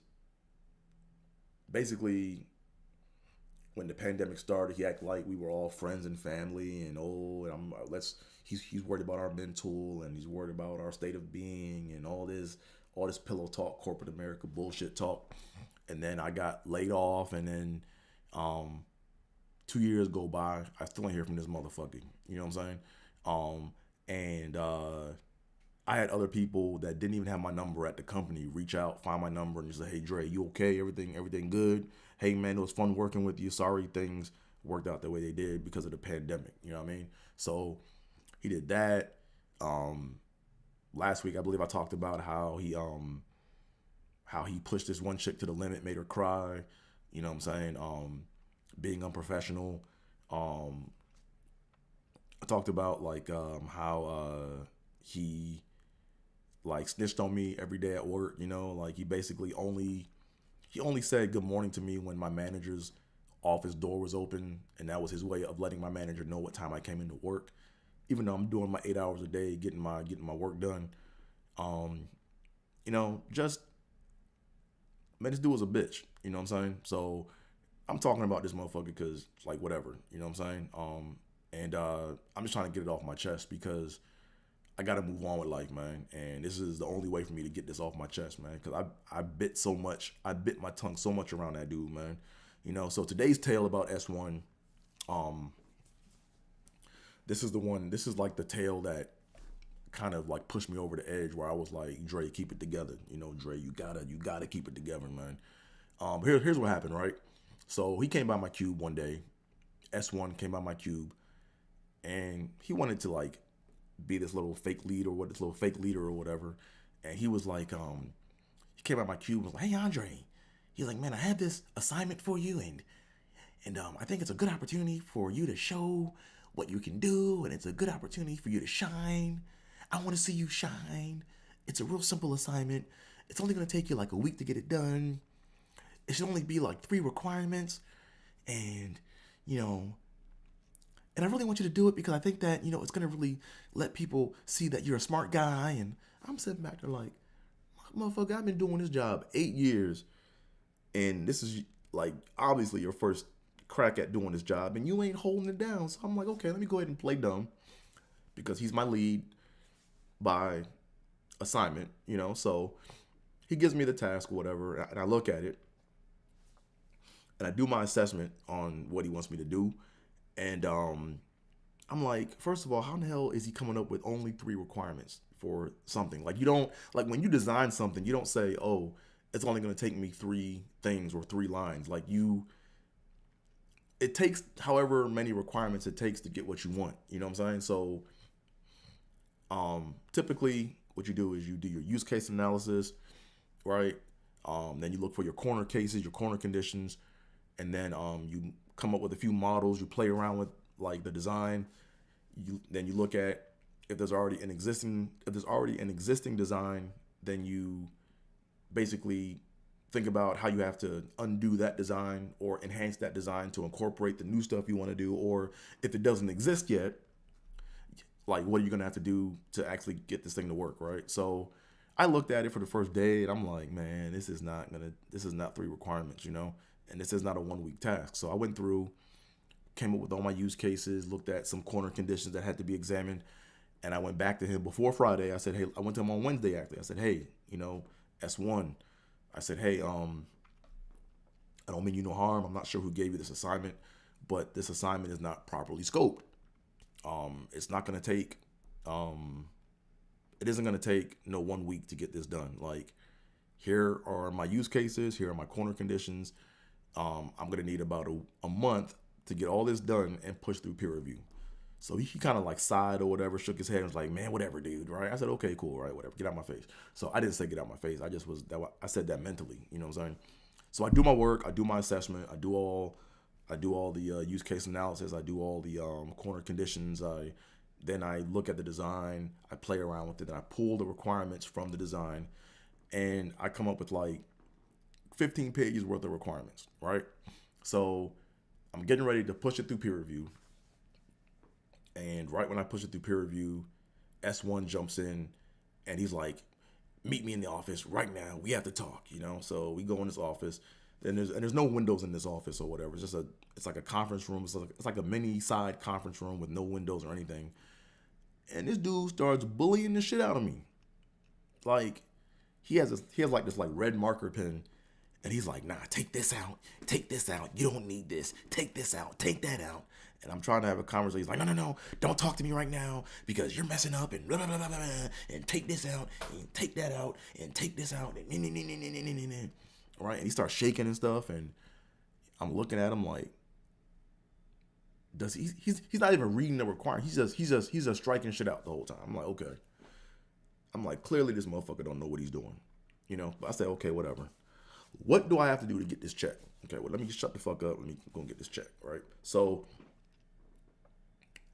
basically when the pandemic started, he acted like we were all friends and family, and he's worried about our mental, and he's worried about our state of being, and all all this pillow talk, corporate America bullshit talk. And then I got laid off, and then 2 years go by. I still ain't hear from this motherfucker. You know what I'm saying? And I had other people that didn't even have my number at the company reach out, find my number, and just say, "Hey Dre, you okay? Everything good? Hey man, it was fun working with you. Sorry things worked out the way they did because of the pandemic." You know what I mean? So he did that. Last week I believe I talked about how he pushed this one chick to the limit, made her cry. You know what I'm saying? Being unprofessional. I talked about like how he like snitched on me every day at work. You know, like he basically only said good morning to me when my manager's office door was open, and that was his way of letting my manager know what time I came into work. Even though I'm doing my 8 hours a day, getting my work done. You know, just man, this dude was a bitch. You know what I'm saying? So I'm talking about this motherfucker because like whatever. You know what I'm saying? And I'm just trying to get it off my chest because I got to move on with life, man. And this is the only way for me to get this off my chest, man. Because I bit my tongue so much around that dude, man. You know, so today's tale about S1, this is like the tale that kind of like pushed me over the edge where I was like, Dre, keep it together. You know, Dre, you gotta keep it together, man. Here's what happened, right? So he came by my cube one day. S1 came by my cube, and he wanted to like be this little fake leader or whatever. And he was like, he came by my cube and was like, "Hey Andre," he's like, "Man, I have this assignment for you, and I think it's a good opportunity for you to show what you can do, and it's a good opportunity for you to shine. I want to see you shine. It's a real simple assignment. It's only going to take you like a week to get it done. It should only be like 3 requirements, and you know, and I really want you to do it because I think that, you know, it's going to really let people see that you're a smart guy." And I'm sitting back there like, motherfucker, I've been doing this job 8 years, and this is like obviously your first crack at doing this job, and you ain't holding it down. So I'm like, okay, let me go ahead and play dumb because he's my lead by assignment, you know. So he gives me the task or whatever, and I look at it, and I do my assessment on what he wants me to do. And I'm like, first of all, how in the hell is he coming up with only 3 requirements for something? Like, you don't, like when you design something, you don't say, oh, it's only going to take me 3 things or 3 lines. Like it takes however many requirements it takes to get what you want. You know what I'm saying? So typically what you do is you do your use case analysis, right? Then you look for your corner cases, your corner conditions, and then you come up with a few models. You play around with like the design. Then you look at if there's already an existing design. Then you basically think about how you have to undo that design or enhance that design to incorporate the new stuff you want to do. Or if it doesn't exist yet, like what are you gonna have to do to actually get this thing to work, right? So I looked at it for the first day, and I'm like, man, this is not 3 requirements, you know, and this is not a 1-week task. So I went through, came up with all my use cases, looked at some corner conditions that had to be examined, and I went back to him before Friday. I said, hey, I went to him on Wednesday actually. I said, hey, you know, S1, I said, hey, I don't mean you no harm. I'm not sure who gave you this assignment, but this assignment is not properly scoped. It's not going to take, it isn't going to take no 1 week to get this done. Like, here are my use cases. Here are my corner conditions. I'm going to need about a month to get all this done and push through peer review. So he kind of like sighed or whatever, shook his head and was like, man, whatever, dude, right? I said, okay, cool, right, whatever, get out my face. So I didn't say get out my face. I said that mentally, you know what I'm saying? So I do my work, I do my assessment, I do all the use case analysis, I do all the corner conditions, then I look at the design, I play around with it, and I pull the requirements from the design, and I come up with like 15 pages worth of requirements, right? So I'm getting ready to push it through peer review. And right when I push it through peer review, S1 jumps in and he's like, meet me in the office right now. We have to talk, you know? So we go in this office. Then there's no windows in this office or whatever. It's like a conference room. It's like a mini side conference room with no windows or anything. And this dude starts bullying the shit out of me. Like, he has like this like red marker pen, and he's like, nah, take this out, take this out. You don't need this. Take this out, take that out. And I'm trying to have a conversation. He's like, no, don't talk to me right now because you're messing up and blah, blah, blah, blah, blah, and take this out and take that out and take this out and right. And he starts shaking and stuff, and I'm looking at him like, he's not even reading the requirement. He's just striking shit out the whole time. I'm like, okay. I'm like, clearly this motherfucker don't know what he's doing, But I said, okay, whatever. What do I have to do to get this check? Okay, well, let me just shut the fuck up. Let me go and get this check, right? So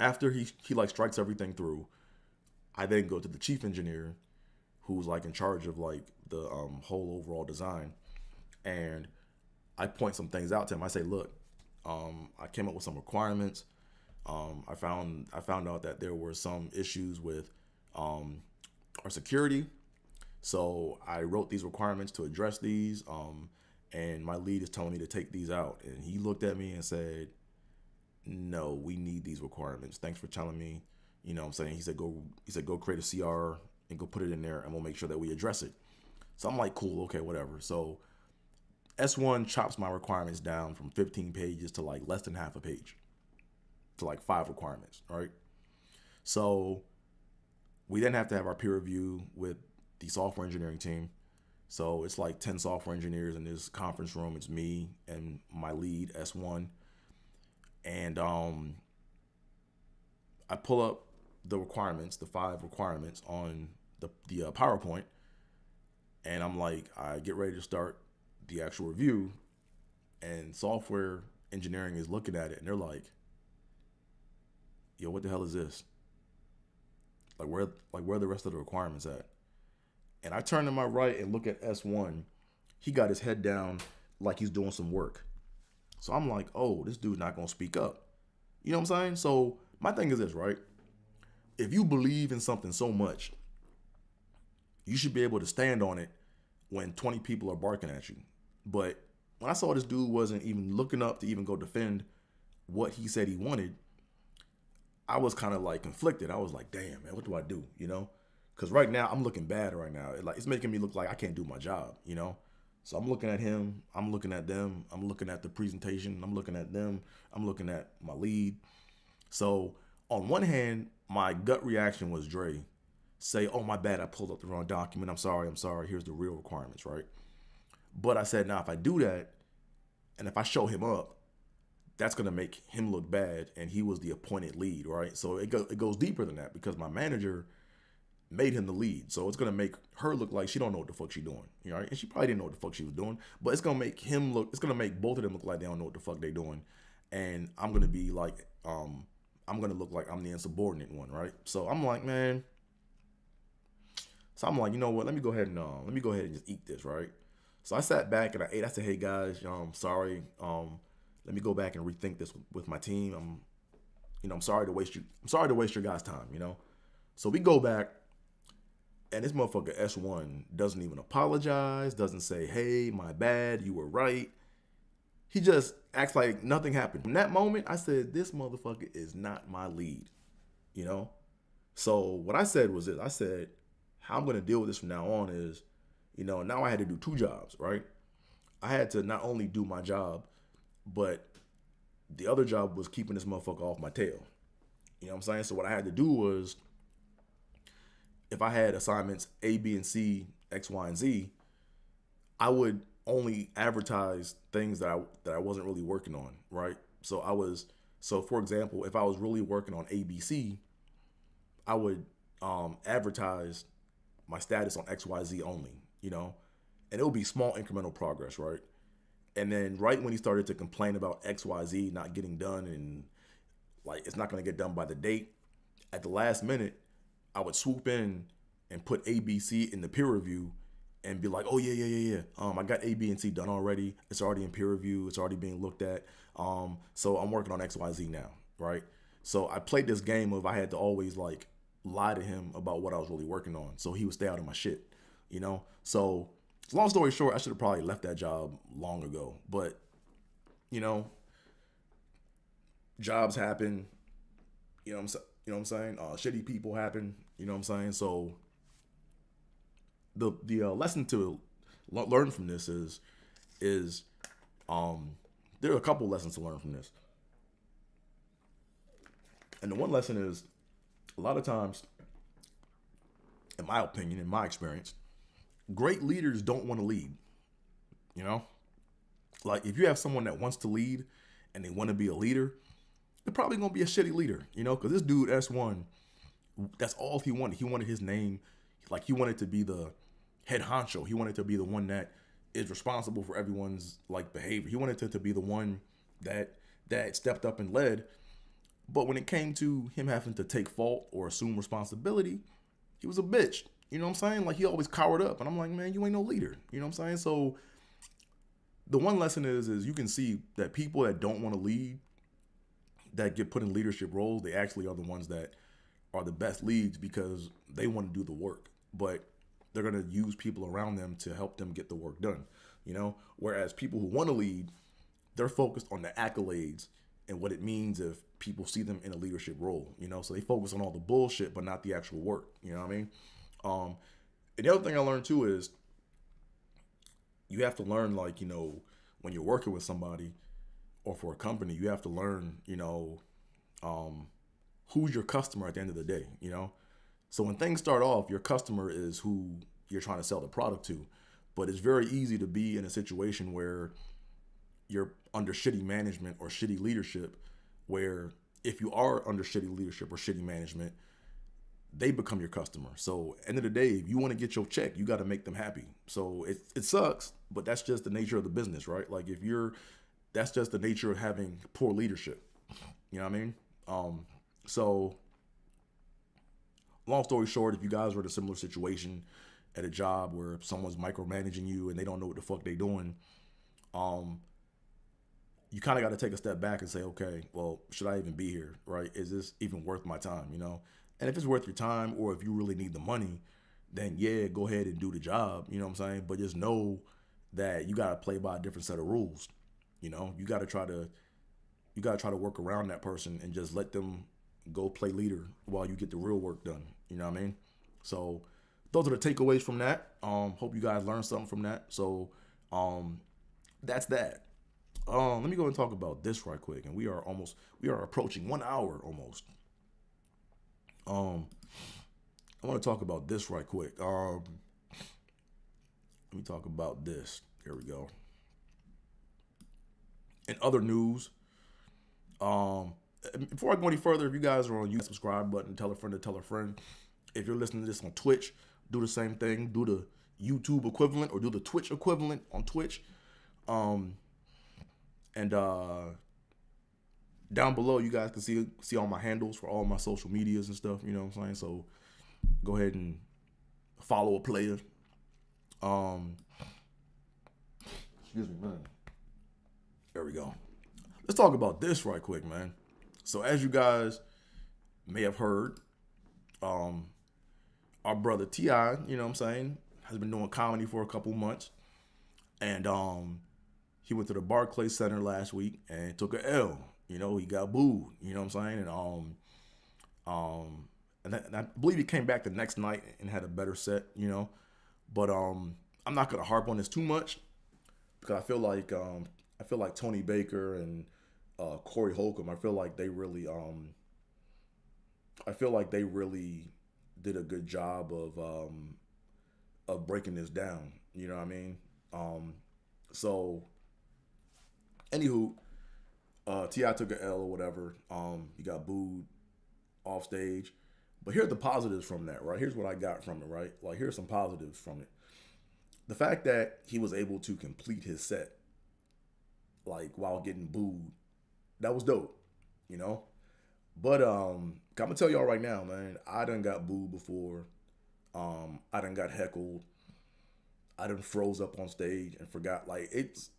after he like strikes everything through, I then go to the chief engineer, who's like in charge of like the whole overall design, and I point some things out to him. I say, look, I came up with some requirements. I found out that there were some issues with our security. So I wrote these requirements to address these. And my lead is telling me to take these out. And he looked at me and said, no, we need these requirements. Thanks for telling me. You know what I'm saying? He said, go create a CR and go put it in there and we'll make sure that we address it. So I'm like, cool, okay, whatever. So S1 chops my requirements down from 15 pages to like less than half a page, to like 5 requirements, right? So we then have to have our peer review with the software engineering team. So it's like 10 software engineers in this conference room. It's me and my lead, S1. And I pull up the requirements, the 5 requirements on the PowerPoint. And I'm like, I get ready to start the actual review. And software engineering is looking at it and they're like, yo, what the hell is this? Like where are the rest of the requirements at? And I turn to my right and look at S1. He got his head down like he's doing some work. So I'm like, oh, this dude's not gonna speak up. You know what I'm saying? So my thing is this, right? If you believe in something so much, you should be able to stand on it when 20 people are barking at you. But when I saw this dude wasn't even looking up to even go defend what he said he wanted, I was kind of like conflicted. I was like, damn, man, what do I do? Because right now I'm looking bad right now. It's making me look like I can't do my job, So I'm looking at him. I'm looking at them. I'm looking at the presentation. I'm looking at them. I'm looking at my lead. So on one hand, my gut reaction was Dre, say, oh, my bad. I pulled up the wrong document. I'm sorry. Here's the real requirements, right? But I said, now, if I do that and if I show him up, that's going to make him look bad. And he was the appointed lead, right? So it goes deeper than that because my manager made him the lead. So it's going to make her look like she don't know what the fuck she doing, right? And she probably didn't know what the fuck she was doing, but it's going to make it's going to make both of them look like they don't know what the fuck they doing. And I'm going to be like, I'm going to look like I'm the insubordinate one, right? So I'm like, man. So I'm like, you know what? Let me go ahead and just eat this, right? So I sat back and I ate. I said, hey guys, sorry. Let me go back and rethink this with my team. I'm sorry to waste your guys' time, So we go back. And this motherfucker S1 doesn't even apologize, doesn't say, hey, my bad, you were right. He just acts like nothing happened. From that moment, I said, this motherfucker is not my lead, So what I said was this. I said, how I'm going to deal with this from now on is, now I had to do 2 jobs, right? I had to not only do my job, but the other job was keeping this motherfucker off my tail. You know what I'm saying? So what I had to do was, if I had assignments A, B, and C, X, Y, and Z, I would only advertise things that I wasn't really working on, right? So for example, if I was really working on ABC, I would advertise my status on XYZ only, and it would be small incremental progress, right? And then right when he started to complain about XYZ not getting done and like it's not going to get done by the date, at the last minute, I would swoop in and put A, B, C in the peer review and be like, oh, yeah. I got A, B, and C done already. It's already in peer review. It's already being looked at. So I'm working on X, Y, Z now, right? So I played this game of I had to always like lie to him about what I was really working on so he would stay out of my shit, So long story short, I should have probably left that job long ago. But, jobs happen, You know what I'm saying? Shitty people happen. You know what I'm saying? So the lesson to learn from this is there are a couple lessons to learn from this, and the one lesson is a lot of times, in my opinion, in my experience, great leaders don't want to lead. You know, like if you have someone that wants to lead and they want to be a leader, they're probably gonna be a shitty leader. You know, because this dude S1, that's all he wanted. He wanted his name, like he wanted to be the head honcho. He wanted to be the one that is responsible for everyone's like behavior. He wanted to be the one that stepped up and led. But when it came to him having to take fault or assume responsibility, he was a bitch. You know what I'm saying? Like he always cowered up. And I'm like, man, you ain't no leader. You know what I'm saying? So the one lesson is you can see that people that don't want to lead, that get put in leadership roles, they actually are the ones that are the best leads because they want to do the work. But they're going to use people around them to help them get the work done. You know, whereas people who want to lead, they're focused on the accolades and what it means if people see them in a leadership role, you know, so they focus on all the bullshit, but not the actual work. You know what I mean? And the other thing I learned too is you have to learn, like, you know, when you're working with somebody or for a company, you have to learn, you know, who's your customer at the end of the day, you know? So when things start off, your customer is who you're trying to sell the product to, but it's very easy to be in a situation where you're under shitty management or shitty leadership, where if you are under shitty leadership or shitty management, they become your customer. So end of the day, if you want to get your check, you got to make them happy. So it sucks, but that's just the nature of the business, right? Like that's just the nature of having poor leadership. You know what I mean? So long story short, if you guys are in a similar situation at a job where someone's micromanaging you and they don't know what the fuck they doing, you kind of got to take a step back and say, okay, well, should I even be here, right? Is this even worth my time, you know? And if it's worth your time, or if you really need the money, then yeah, go ahead and do the job, you know what I'm saying? But just know that you got to play by a different set of rules. You know, you got to try to work around that person and just let them go play leader while you get the real work done. You know what I mean? So those are the takeaways from that. Hope you guys learned something from that. So that's that. Let me go and talk about this right quick. And we are approaching 1 hour almost. I want to talk about this right quick. Let me talk about this. Here we go. In other news, before I go any further, if you guys are on YouTube, subscribe button, tell a friend to tell a friend. If you're listening to this on Twitch, do the same thing. Do the YouTube equivalent or do the Twitch equivalent on Twitch. And down below, you guys can see all my handles for all my social medias and stuff. You know what I'm saying? So go ahead and follow a player. Excuse me, man. There we go. Let's talk about this right quick, man. So as you guys may have heard, our brother T.I., you know what I'm saying, has been doing comedy for a couple months. And he went to the Barclays Center last week and took a L. You know, he got booed. You know what I'm saying? And I believe he came back the next night and had a better set. You know, but I'm not gonna harp on this too much because I feel like Tony Baker and Corey Holcomb. I feel like they really did a good job of breaking this down. You know what I mean? So, anywho, T.I. took an L or whatever. He got booed off stage. But here's the positives from that, right? Here's what I got from it, right? Like, here's some positives from it. The fact that he was able to complete his set, like, while getting booed, that was dope, you know? But I'm gonna tell y'all right now, man, I done got booed before. I done got heckled. I done froze up on stage and forgot. Like, it's,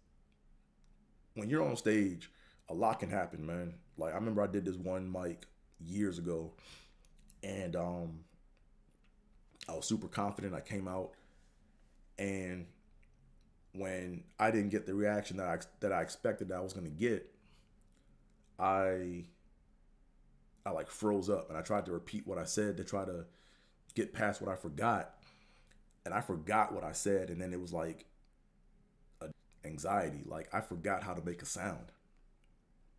when you're on stage, a lot can happen, man. Like, I remember I did this one mic years ago, and I was super confident. I came out, and when I didn't get the reaction that I expected that I was gonna get, I like froze up, and I tried to repeat what I said to try to get past what I forgot. and I forgot what I said, and then it was like anxiety. Like I forgot how to make a sound.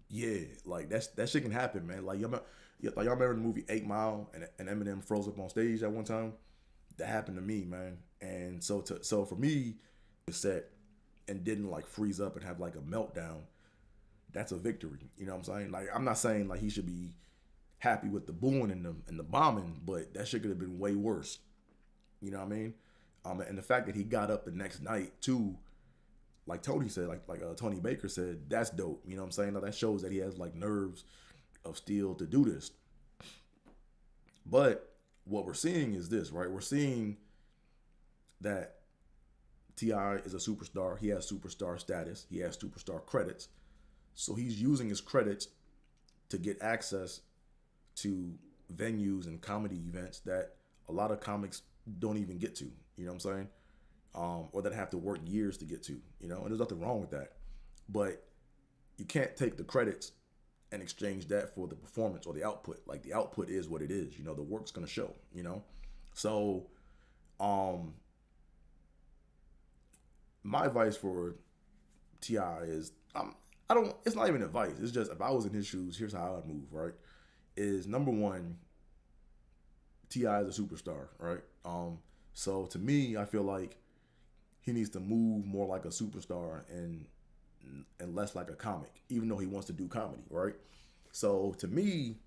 Yeah, like that shit can happen, man. Like y'all remember the movie 8 Mile and Eminem froze up on stage at one time? That happened to me, man. And so for me, set and didn't like freeze up and have like a meltdown. That's a victory. You know what I'm saying? Like I'm not saying like he should be happy with the booing and the bombing, but that shit could have been way worse. You know what I mean? And the fact that he got up the next night too, like Tony said, Tony Baker said, that's dope. You know what I'm saying? Now that shows that he has like nerves of steel to do this. But what we're seeing is this, right? We're seeing that T.I. is a superstar. He has superstar status. He has superstar credits. So he's using his credits to get access to venues and comedy events that a lot of comics don't even get to. You know what I'm saying? Or that have to work years to get to. You know, and there's nothing wrong with that. But you can't take the credits and exchange that for the performance or the output. Like the output is what it is. You know, the work's gonna show. You know, so my advice for T.I. is I don't. It's not even advice. It's just if I was in his shoes, here's how I'd move. Right? Is number one, T.I. is a superstar. Right? So to me, I feel like he needs to move more like a superstar and less like a comic, even though he wants to do comedy. Right? So to me,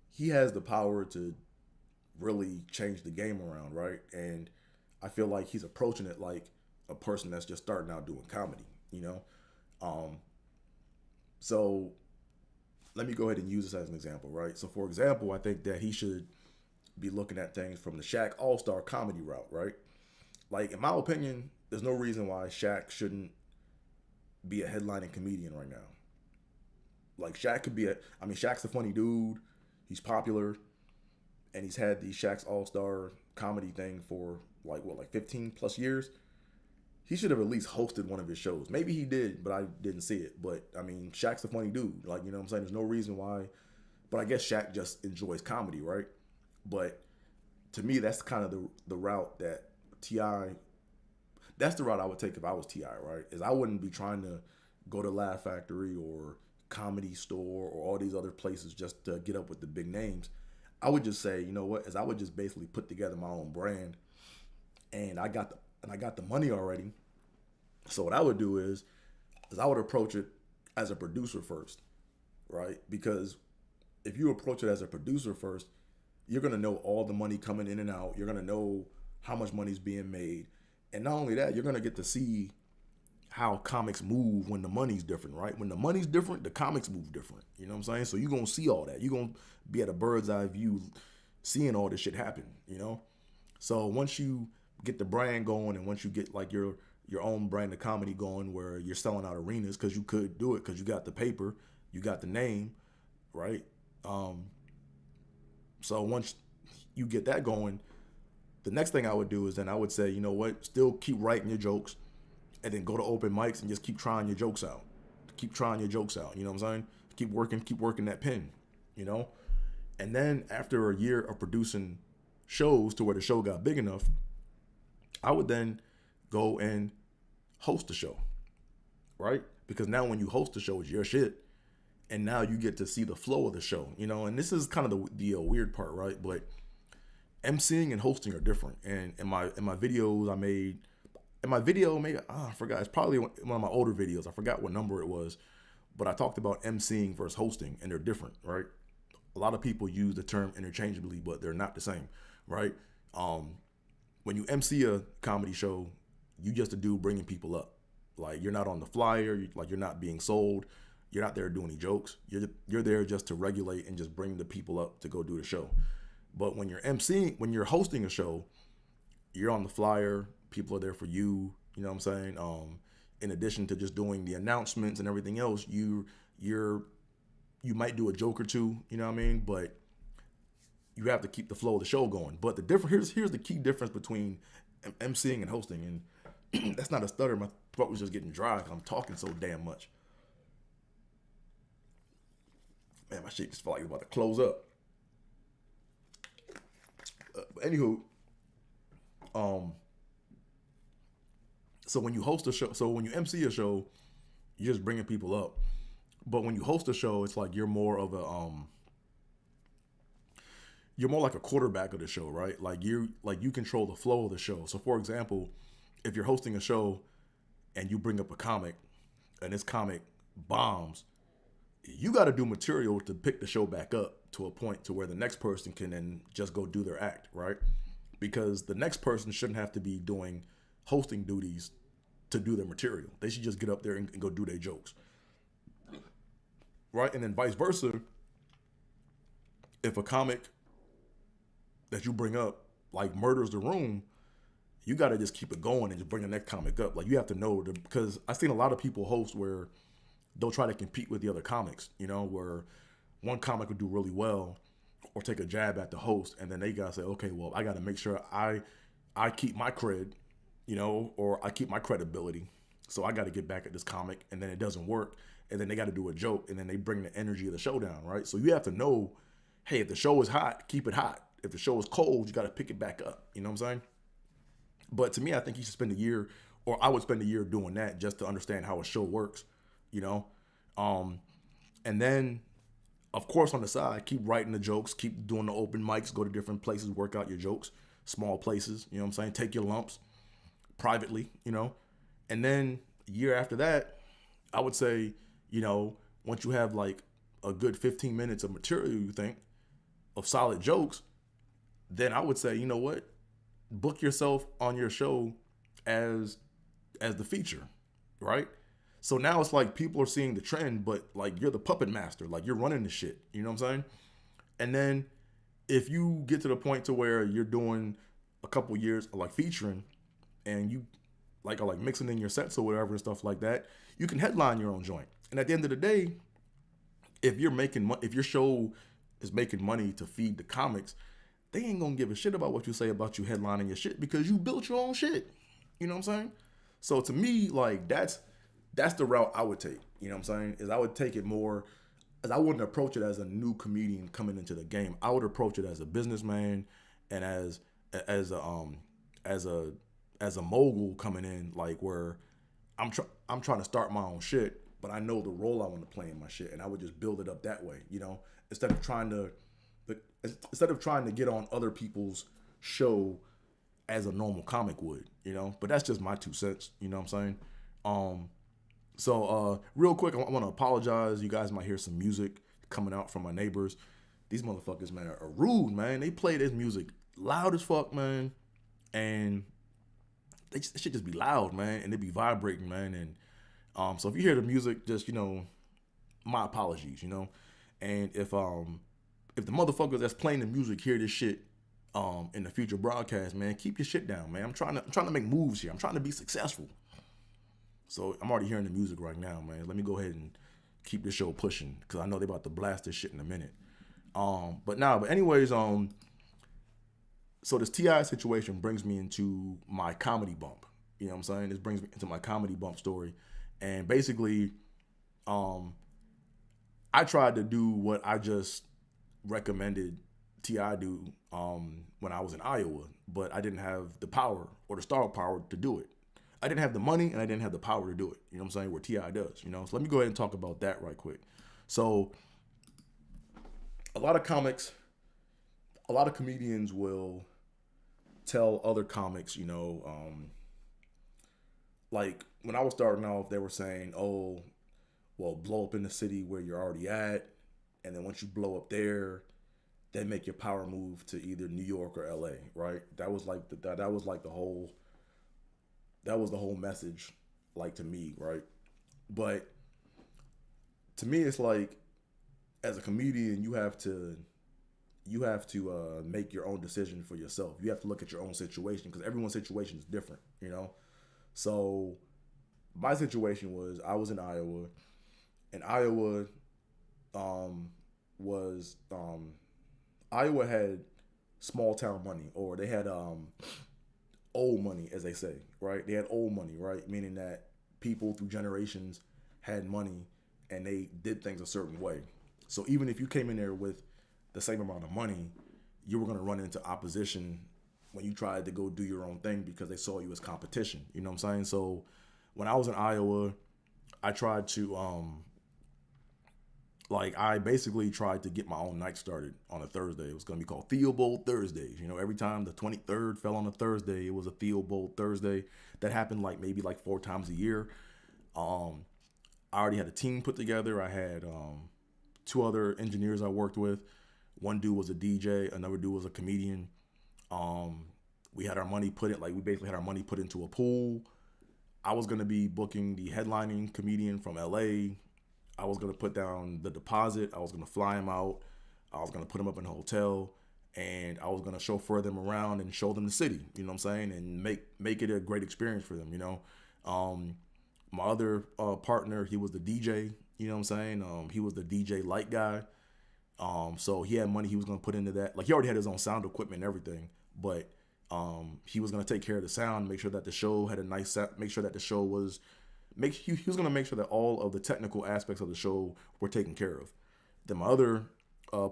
he has the power to really change the game around. Right? And I feel like he's approaching it like a person that's just starting out doing comedy. You know, so let me go ahead and use this as an example, right? So, for example, I think that he should be looking at things from the Shaq All-Star comedy route, right? Like, in my opinion, there's no reason why Shaq shouldn't be a headlining comedian right now. Like, Shaq's a funny dude. He's popular, and he's had the Shaq's All-Star comedy thing for, like 15 plus years. He should have at least hosted one of his shows. Maybe he did, but I didn't see it. But, I mean, Shaq's a funny dude. Like, you know what I'm saying? There's no reason why. But I guess Shaq just enjoys comedy, right? But to me, that's kind of the route that T.I. That's the route I would take if I was T.I., right? Is I wouldn't be trying to go to Laugh Factory or Comedy Store or all these other places just to get up with the big names. I would just say, you know what? Is I would just basically put together my own brand, and I got the money already. So what I would do is I would approach it as a producer first, right? Because if you approach it as a producer first, you're gonna know all the money coming in and out. You're gonna know how much money's being made, and not only that, you're gonna get to see how comics move when the money's different, right? When the money's different, the comics move different. You know what I'm saying? So you're gonna see all that. You're gonna be at a bird's eye view, seeing all this shit happen. You know, so once you get the brand going, and once you get like your own brand of comedy going, where you're selling out arenas, because you could do it because you got the paper, you got the name, right? So once you get that going, the next thing I would do is then I would say, you know what, still keep writing your jokes, and then go to open mics and just keep trying your jokes out. Keep trying your jokes out. You know what I'm saying? Keep working that pen. You know, and then after a year of producing shows to where the show got big enough, I would then go and host the show, right? Because now when you host the show, it's your shit, and now you get to see the flow of the show, you know. And this is kind of the weird part, right? But emceeing and hosting are different. And in my videos I made, in my video, maybe I forgot. It's probably one of my older videos. I forgot what number it was, but I talked about emceeing versus hosting, and they're different, right? A lot of people use the term interchangeably, but they're not the same, right? When you MC a comedy show, you just a dude bringing people up. Like, you're not on the flyer, you're not being sold, you're not there doing any jokes. You're there just to regulate and just bring the people up to go do the show. But when you're MCing, when you're hosting a show, you're on the flyer, people are there for you, you know what I'm saying? In addition to just doing the announcements and everything else, you might do a joke or two, you know what I mean? But you have to keep the flow of the show going. But here's the key difference between MCing and hosting. And that's not a stutter. My throat was just getting dry because I'm talking so damn much. Man, my shit just felt like it was about to close up. But anywho, Um, so when you host a show, so when you MC a show, you're just bringing people up. But when you host a show, it's like you're more of a you're more like a quarterback of the show, right? Like you control the flow of the show. So for example, if you're hosting a show and you bring up a comic and this comic bombs, you got to do material to pick the show back up to a point to where the next person can then just go do their act, right? Because the next person shouldn't have to be doing hosting duties to do their material. They should just get up there and go do their jokes, right? And then vice versa. If a comic that you bring up like murders the room, you got to just keep it going and just bring the next comic up. Like you have to know, because I've seen a lot of people host where they'll try to compete with the other comics, you know, where one comic will do really well or take a jab at the host, and then they gotta say, okay, well, I gotta make sure I keep my cred, you know, or I keep my credibility. So I gotta get back at this comic, and then it doesn't work, and then they gotta do a joke, and then they bring the energy of the show down, right? So you have to know, hey, if the show is hot, keep it hot. If the show is cold, you gotta pick it back up. You know what I'm saying? But to me, I think you should spend a year, or I would spend a year doing that just to understand how a show works, you know? And then, of course, on the side, keep writing the jokes, keep doing the open mics, go to different places, work out your jokes, small places, you know what I'm saying? Take your lumps privately, you know? And then a year after that, I would say, you know, once you have like a good 15 minutes of material, you think, of solid jokes, then I would say, you know what? Book yourself on your show as the feature, right? So now it's like people are seeing the trend, but like you're the puppet master, like you're running the shit. You know what I'm saying? And then if you get to the point to where you're doing a couple years of like featuring, and you like are like mixing in your sets or whatever and stuff like that, you can headline your own joint. And at the end of the day, if if your show is making money to feed the comics, they ain't gonna give a shit about what you say about you headlining your shit because you built your own shit. You know what I'm saying? So to me, like that's the route I would take. You know what I'm saying? Is I would take it more as I wouldn't approach it as a new comedian coming into the game. I would approach it as a businessman and as a mogul coming in, like where I'm trying to start my own shit, but I know the role I want to play in my shit, and I would just build it up that way. You know, instead of trying to get on other people's show as a normal comic would, you know. But that's just my 2 cents, you know what I'm saying? So real quick, I want to apologize. You guys might hear some music coming out from my neighbors. These motherfuckers, man, are rude, man. They play this music loud as fuck, man, and it should just be loud, man, and it be vibrating, man. And so if you hear the music, just, you know, my apologies, you know. And if the motherfuckers that's playing the music hear this shit in the future broadcast, man, keep your shit down, man. I'm trying to make moves here. I'm trying to be successful. So I'm already hearing the music right now, man. Let me go ahead and keep this show pushing because I know they're about to blast this shit in a minute. But anyways, so this T.I. situation brings me into my comedy bump. You know what I'm saying? This brings me into my comedy bump story. And basically, I tried to do what I just recommended T.I. do when I was in Iowa, but I didn't have the power or the star power to do it. I didn't have the money and I didn't have the power to do it. You know what I'm saying? Where T.I. does, you know? So let me go ahead and talk about that right quick. So a lot of comedians will tell other comics, you know, like when I was starting off, they were saying, oh, well, blow up in the city where you're already at. And then once you blow up there, then make your power move to either New York or LA, right? That was the whole message, like, to me, right? But to me, it's like, as a comedian, you have to make your own decision for yourself. You have to look at your own situation because everyone's situation is different, you know? So my situation was I was in Iowa, and Iowa Iowa had small town money, or they had old money, as they say, right? They had old money, right? Meaning that people through generations had money and they did things a certain way. So even if you came in there with the same amount of money, you were going to run into opposition when you tried to go do your own thing because they saw you as competition. You know what I'm saying? So when I was in Iowa, I tried to I basically tried to get my own night started on a Thursday. It was going to be called Theobold Thursdays. You know, every time the 23rd fell on a Thursday, it was a Theobold Thursday. That happened maybe 4 times a year. Um, I already had a team put together. I had 2 other engineers I worked with. One dude was a DJ, another dude was a comedian. Um, we had our money we basically had our money put into a pool. I was gonna be booking the headlining comedian from LA. I was gonna put down the deposit. I was gonna fly him out. I was gonna put him up in a hotel, and I was gonna chauffeur them around and show them the city. You know what I'm saying? And make it a great experience for them. You know, my other partner, he was the DJ. You know what I'm saying? He was the DJ light guy. So he had money he was gonna put into that. Like he already had his own sound equipment and everything, but he was gonna take care of the sound, make sure that the show had a nice sound, make sure that the show was he was gonna make sure that all of the technical aspects of the show were taken care of. Then my other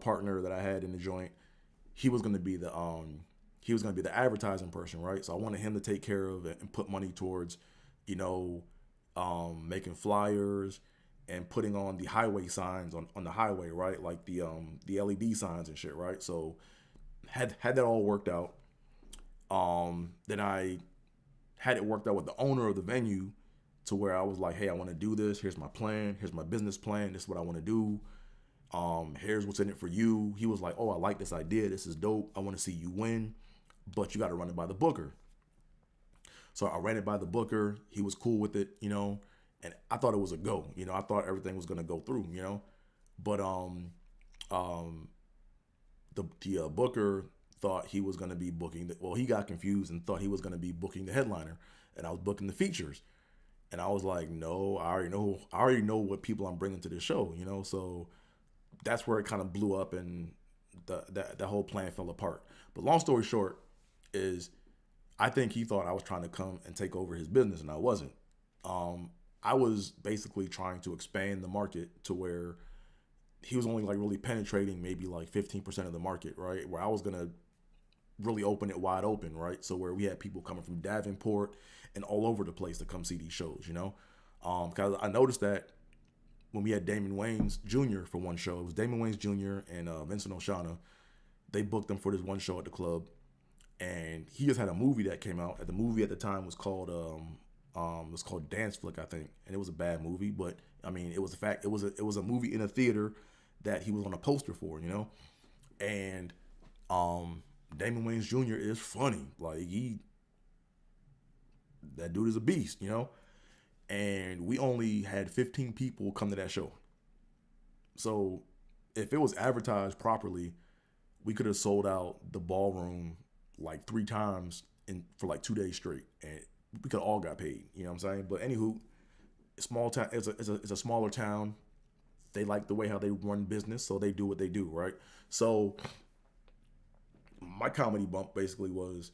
partner that I had in the joint, he was gonna be the advertising person, right? So I wanted him to take care of it and put money towards, you know, making flyers and putting on the highway signs on the highway, right? Like the LED signs and shit, right? So had that all worked out. Then I had it worked out with the owner of the venue to where I was like, hey, I want to do this. Here's my plan. Here's my business plan. This is what I want to do. Here's what's in it for you. He was like, oh, I like this idea. This is dope. I want to see you win, but you got to run it by the booker. So I ran it by the booker. He was cool with it, you know, and I thought it was a go. You know, I thought everything was gonna go through, you know, but the booker thought he was gonna be booking. He got confused and thought he was gonna be booking the headliner, and I was booking the features. And I was like, no, I already know what people I'm bringing to the show, you know. So that's where it kind of blew up, and the whole plan fell apart. But long story short is, I think he thought I was trying to come and take over his business, and I wasn't. I was basically trying to expand the market to where he was only really penetrating maybe 15% of the market, right? Where I was gonna really open it wide open, right? So where we had people coming from Davenport and all over the place to come see these shows, you know? Because I noticed that when we had Damon Wayans Jr. for one show, it was Damon Wayans Jr. and Vincent Oshana. They booked them for this one show at the club, and he just had a movie that came out. The movie at the time was called Dance Flick, I think, and it was a bad movie, but I mean, it was a fact. It was a movie in a theater that he was on a poster for, you know, and Damon Wayans Jr. is funny. That dude is a beast, you know? And we only had 15 people come to that show. So if it was advertised properly, we could have sold out the ballroom 3 times for 2 days straight, and we could all got paid. You know what I'm saying? But anywho, small town. It's a smaller town. They like the way how they run business, so they do what they do, right? So my comedy bump basically was,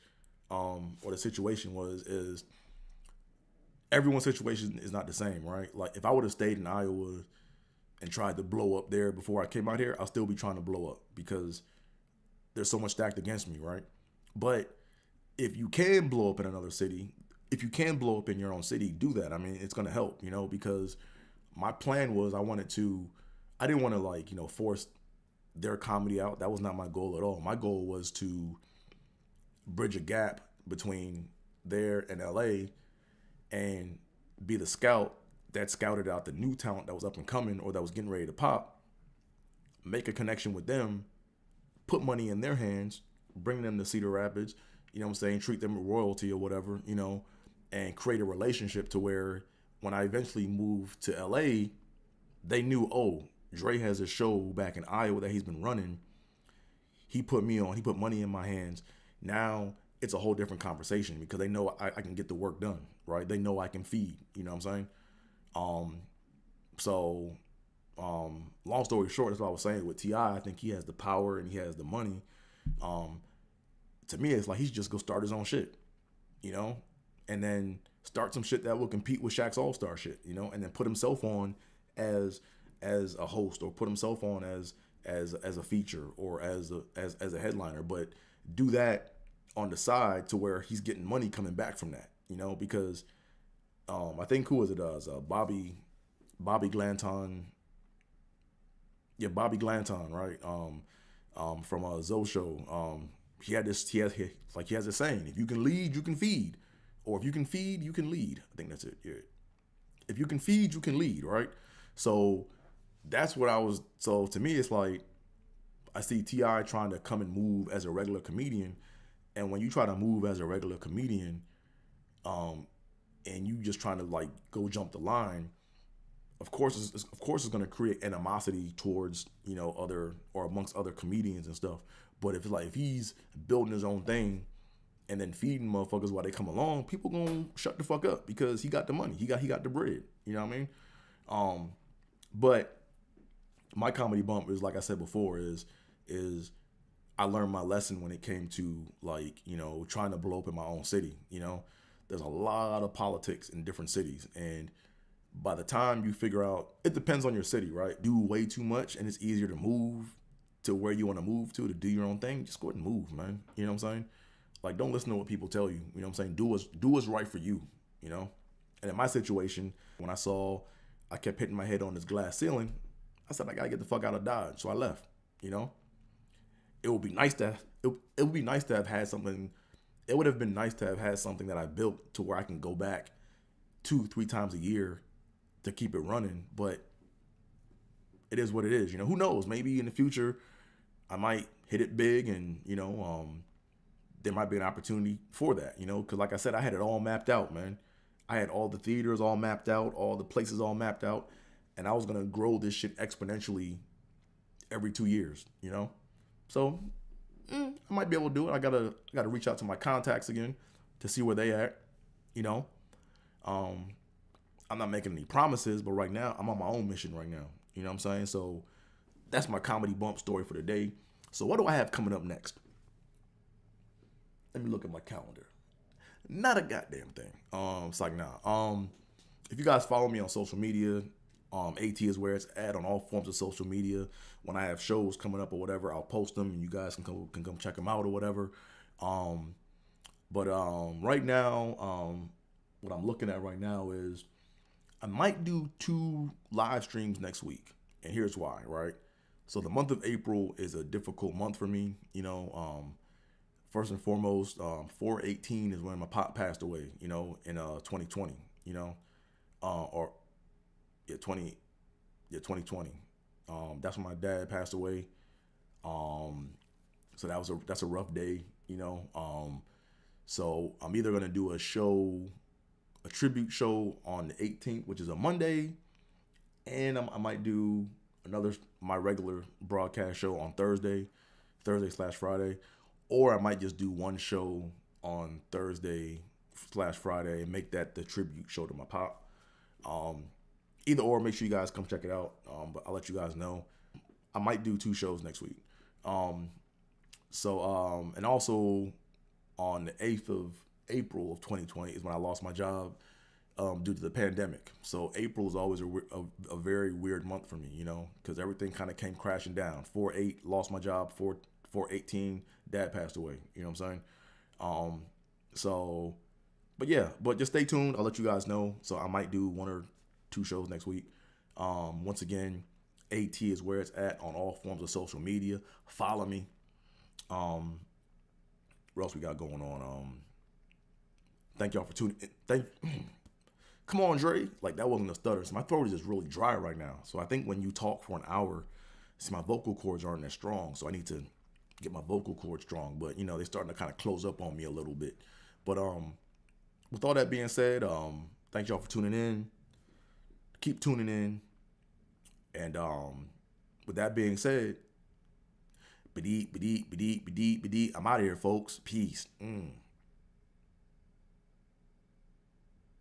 or the situation is everyone's situation is not the same, right? Like if I would have stayed in Iowa and tried to blow up there before I came out here, I'll still be trying to blow up because there's so much stacked against me, right? But if you can blow up in another city, if you can blow up in your own city, do that. I mean, it's going to help, you know, because my plan was I didn't want to force their comedy out. That was not my goal at all. My goal was to bridge a gap between there and LA and be the scout that scouted out the new talent that was up and coming or that was getting ready to pop, make a connection with them, put money in their hands, bring them to Cedar Rapids, you know what I'm saying, treat them with royalty or whatever, you know, and create a relationship to where when I eventually moved to LA, they knew, oh, Dre has a show back in Iowa that he's been running. He put me on, he put money in my hands. Now it's a whole different conversation because they know I can get the work done, right? They know I can feed, you know what I'm saying? Long story short, that's what I was saying with T.I. I think he has the power and he has the money. To me, it's like he's just go start his own shit, you know, and then start some shit that will compete with Shaq's All-Star shit, you know, and then put himself on as a host or put himself on as a feature or as a headliner, but do that on the side to where he's getting money coming back from that, because I think who was it? Bobby Glanton. Yeah, Bobby Glanton, right? From Zoe Show. He has this saying: if you can lead, you can feed, or if you can feed, you can lead. I think that's it. Yeah. If you can feed, you can lead, right? So that's what I was. So to me, it's like I see T.I. trying to come and move as a regular comedian, and when you try to move as a regular comedian, and you just trying to like go jump the line, of course it's going to create animosity towards other or amongst other comedians and stuff. But if he's building his own thing and then feeding motherfuckers while they come along, people gonna shut the fuck up because he got the money, he got the bread. You know what I mean? But my comedy bump is, like I said before, is I learned my lesson when it came to like trying to blow up in my own city. There's a lot of politics in different cities, and by the time you figure out, it depends on your city, right? Do way too much and it's easier to move to where you want to move to do your own thing. Just go ahead and move, man. You know what I'm saying? Like, don't listen to what people tell you. You know what I'm saying? Do what's right for you, And in my situation, when I kept hitting my head on this glass ceiling, I said, I gotta get the fuck out of Dodge. So I left, It would be nice to have had something. It would have been nice to have had something that I built to where I can go back 2-3 times a year to keep it running, but it is what it is. Who knows? Maybe in the future I might hit it big, and there might be an opportunity for that. Because like I said, I had it all mapped out, man. I had all the theaters all mapped out, all the places all mapped out, and I was gonna grow this shit exponentially every 2 years. So I might be able to do it. I gotta reach out to my contacts again to see where they at. I'm not making any promises, but right now I'm on my own mission right now. You know what I'm saying? So that's my comedy bump story for the day. So what do I have coming up next? Let me look at my calendar. Not a goddamn thing. It's like, nah. If you guys follow me on social media, AT is where it's at on all forms of social media. When I have shows coming up or whatever, I'll post them and you guys can come check them out or whatever. But right now, what I'm looking at right now is I might do 2 live streams next week. And here's why, right? So the month of April is a difficult month for me. First and foremost, 4/18 is when my pop passed away, in 2020, or yeah, 2020. That's when my dad passed away. So that's a rough day, So I'm either gonna do a tribute show on the 18th, which is a Monday, and I might do my regular broadcast show on Thursday/Friday, or I might just do one show on Thursday/Friday and make that the tribute show to my pop. Either or, make sure you guys come check it out. But I'll let you guys know. I might do 2 shows next week. And also on the 8th of April of 2020 is when I lost my job due to the pandemic. So April is always a very weird month for me, because everything kind of came crashing down. 4/8, lost my job. 4/18, dad passed away. You know what I'm saying? But just stay tuned. I'll let you guys know. So I might do 1 or 2 shows next week. Once again, AT is where it's at on all forms of social media. Follow me. What else we got going on? Thank y'all for tuning in. Come on, Dre. Like, that wasn't a stutter. So my throat is just really dry right now. So I think when you talk for an hour, my vocal cords aren't as strong. So I need to get my vocal cords strong. But, they're starting to kind of close up on me a little bit. But with all that being said, thank y'all for tuning in. Keep tuning in. And with that being said, I'm out of here, folks. Peace.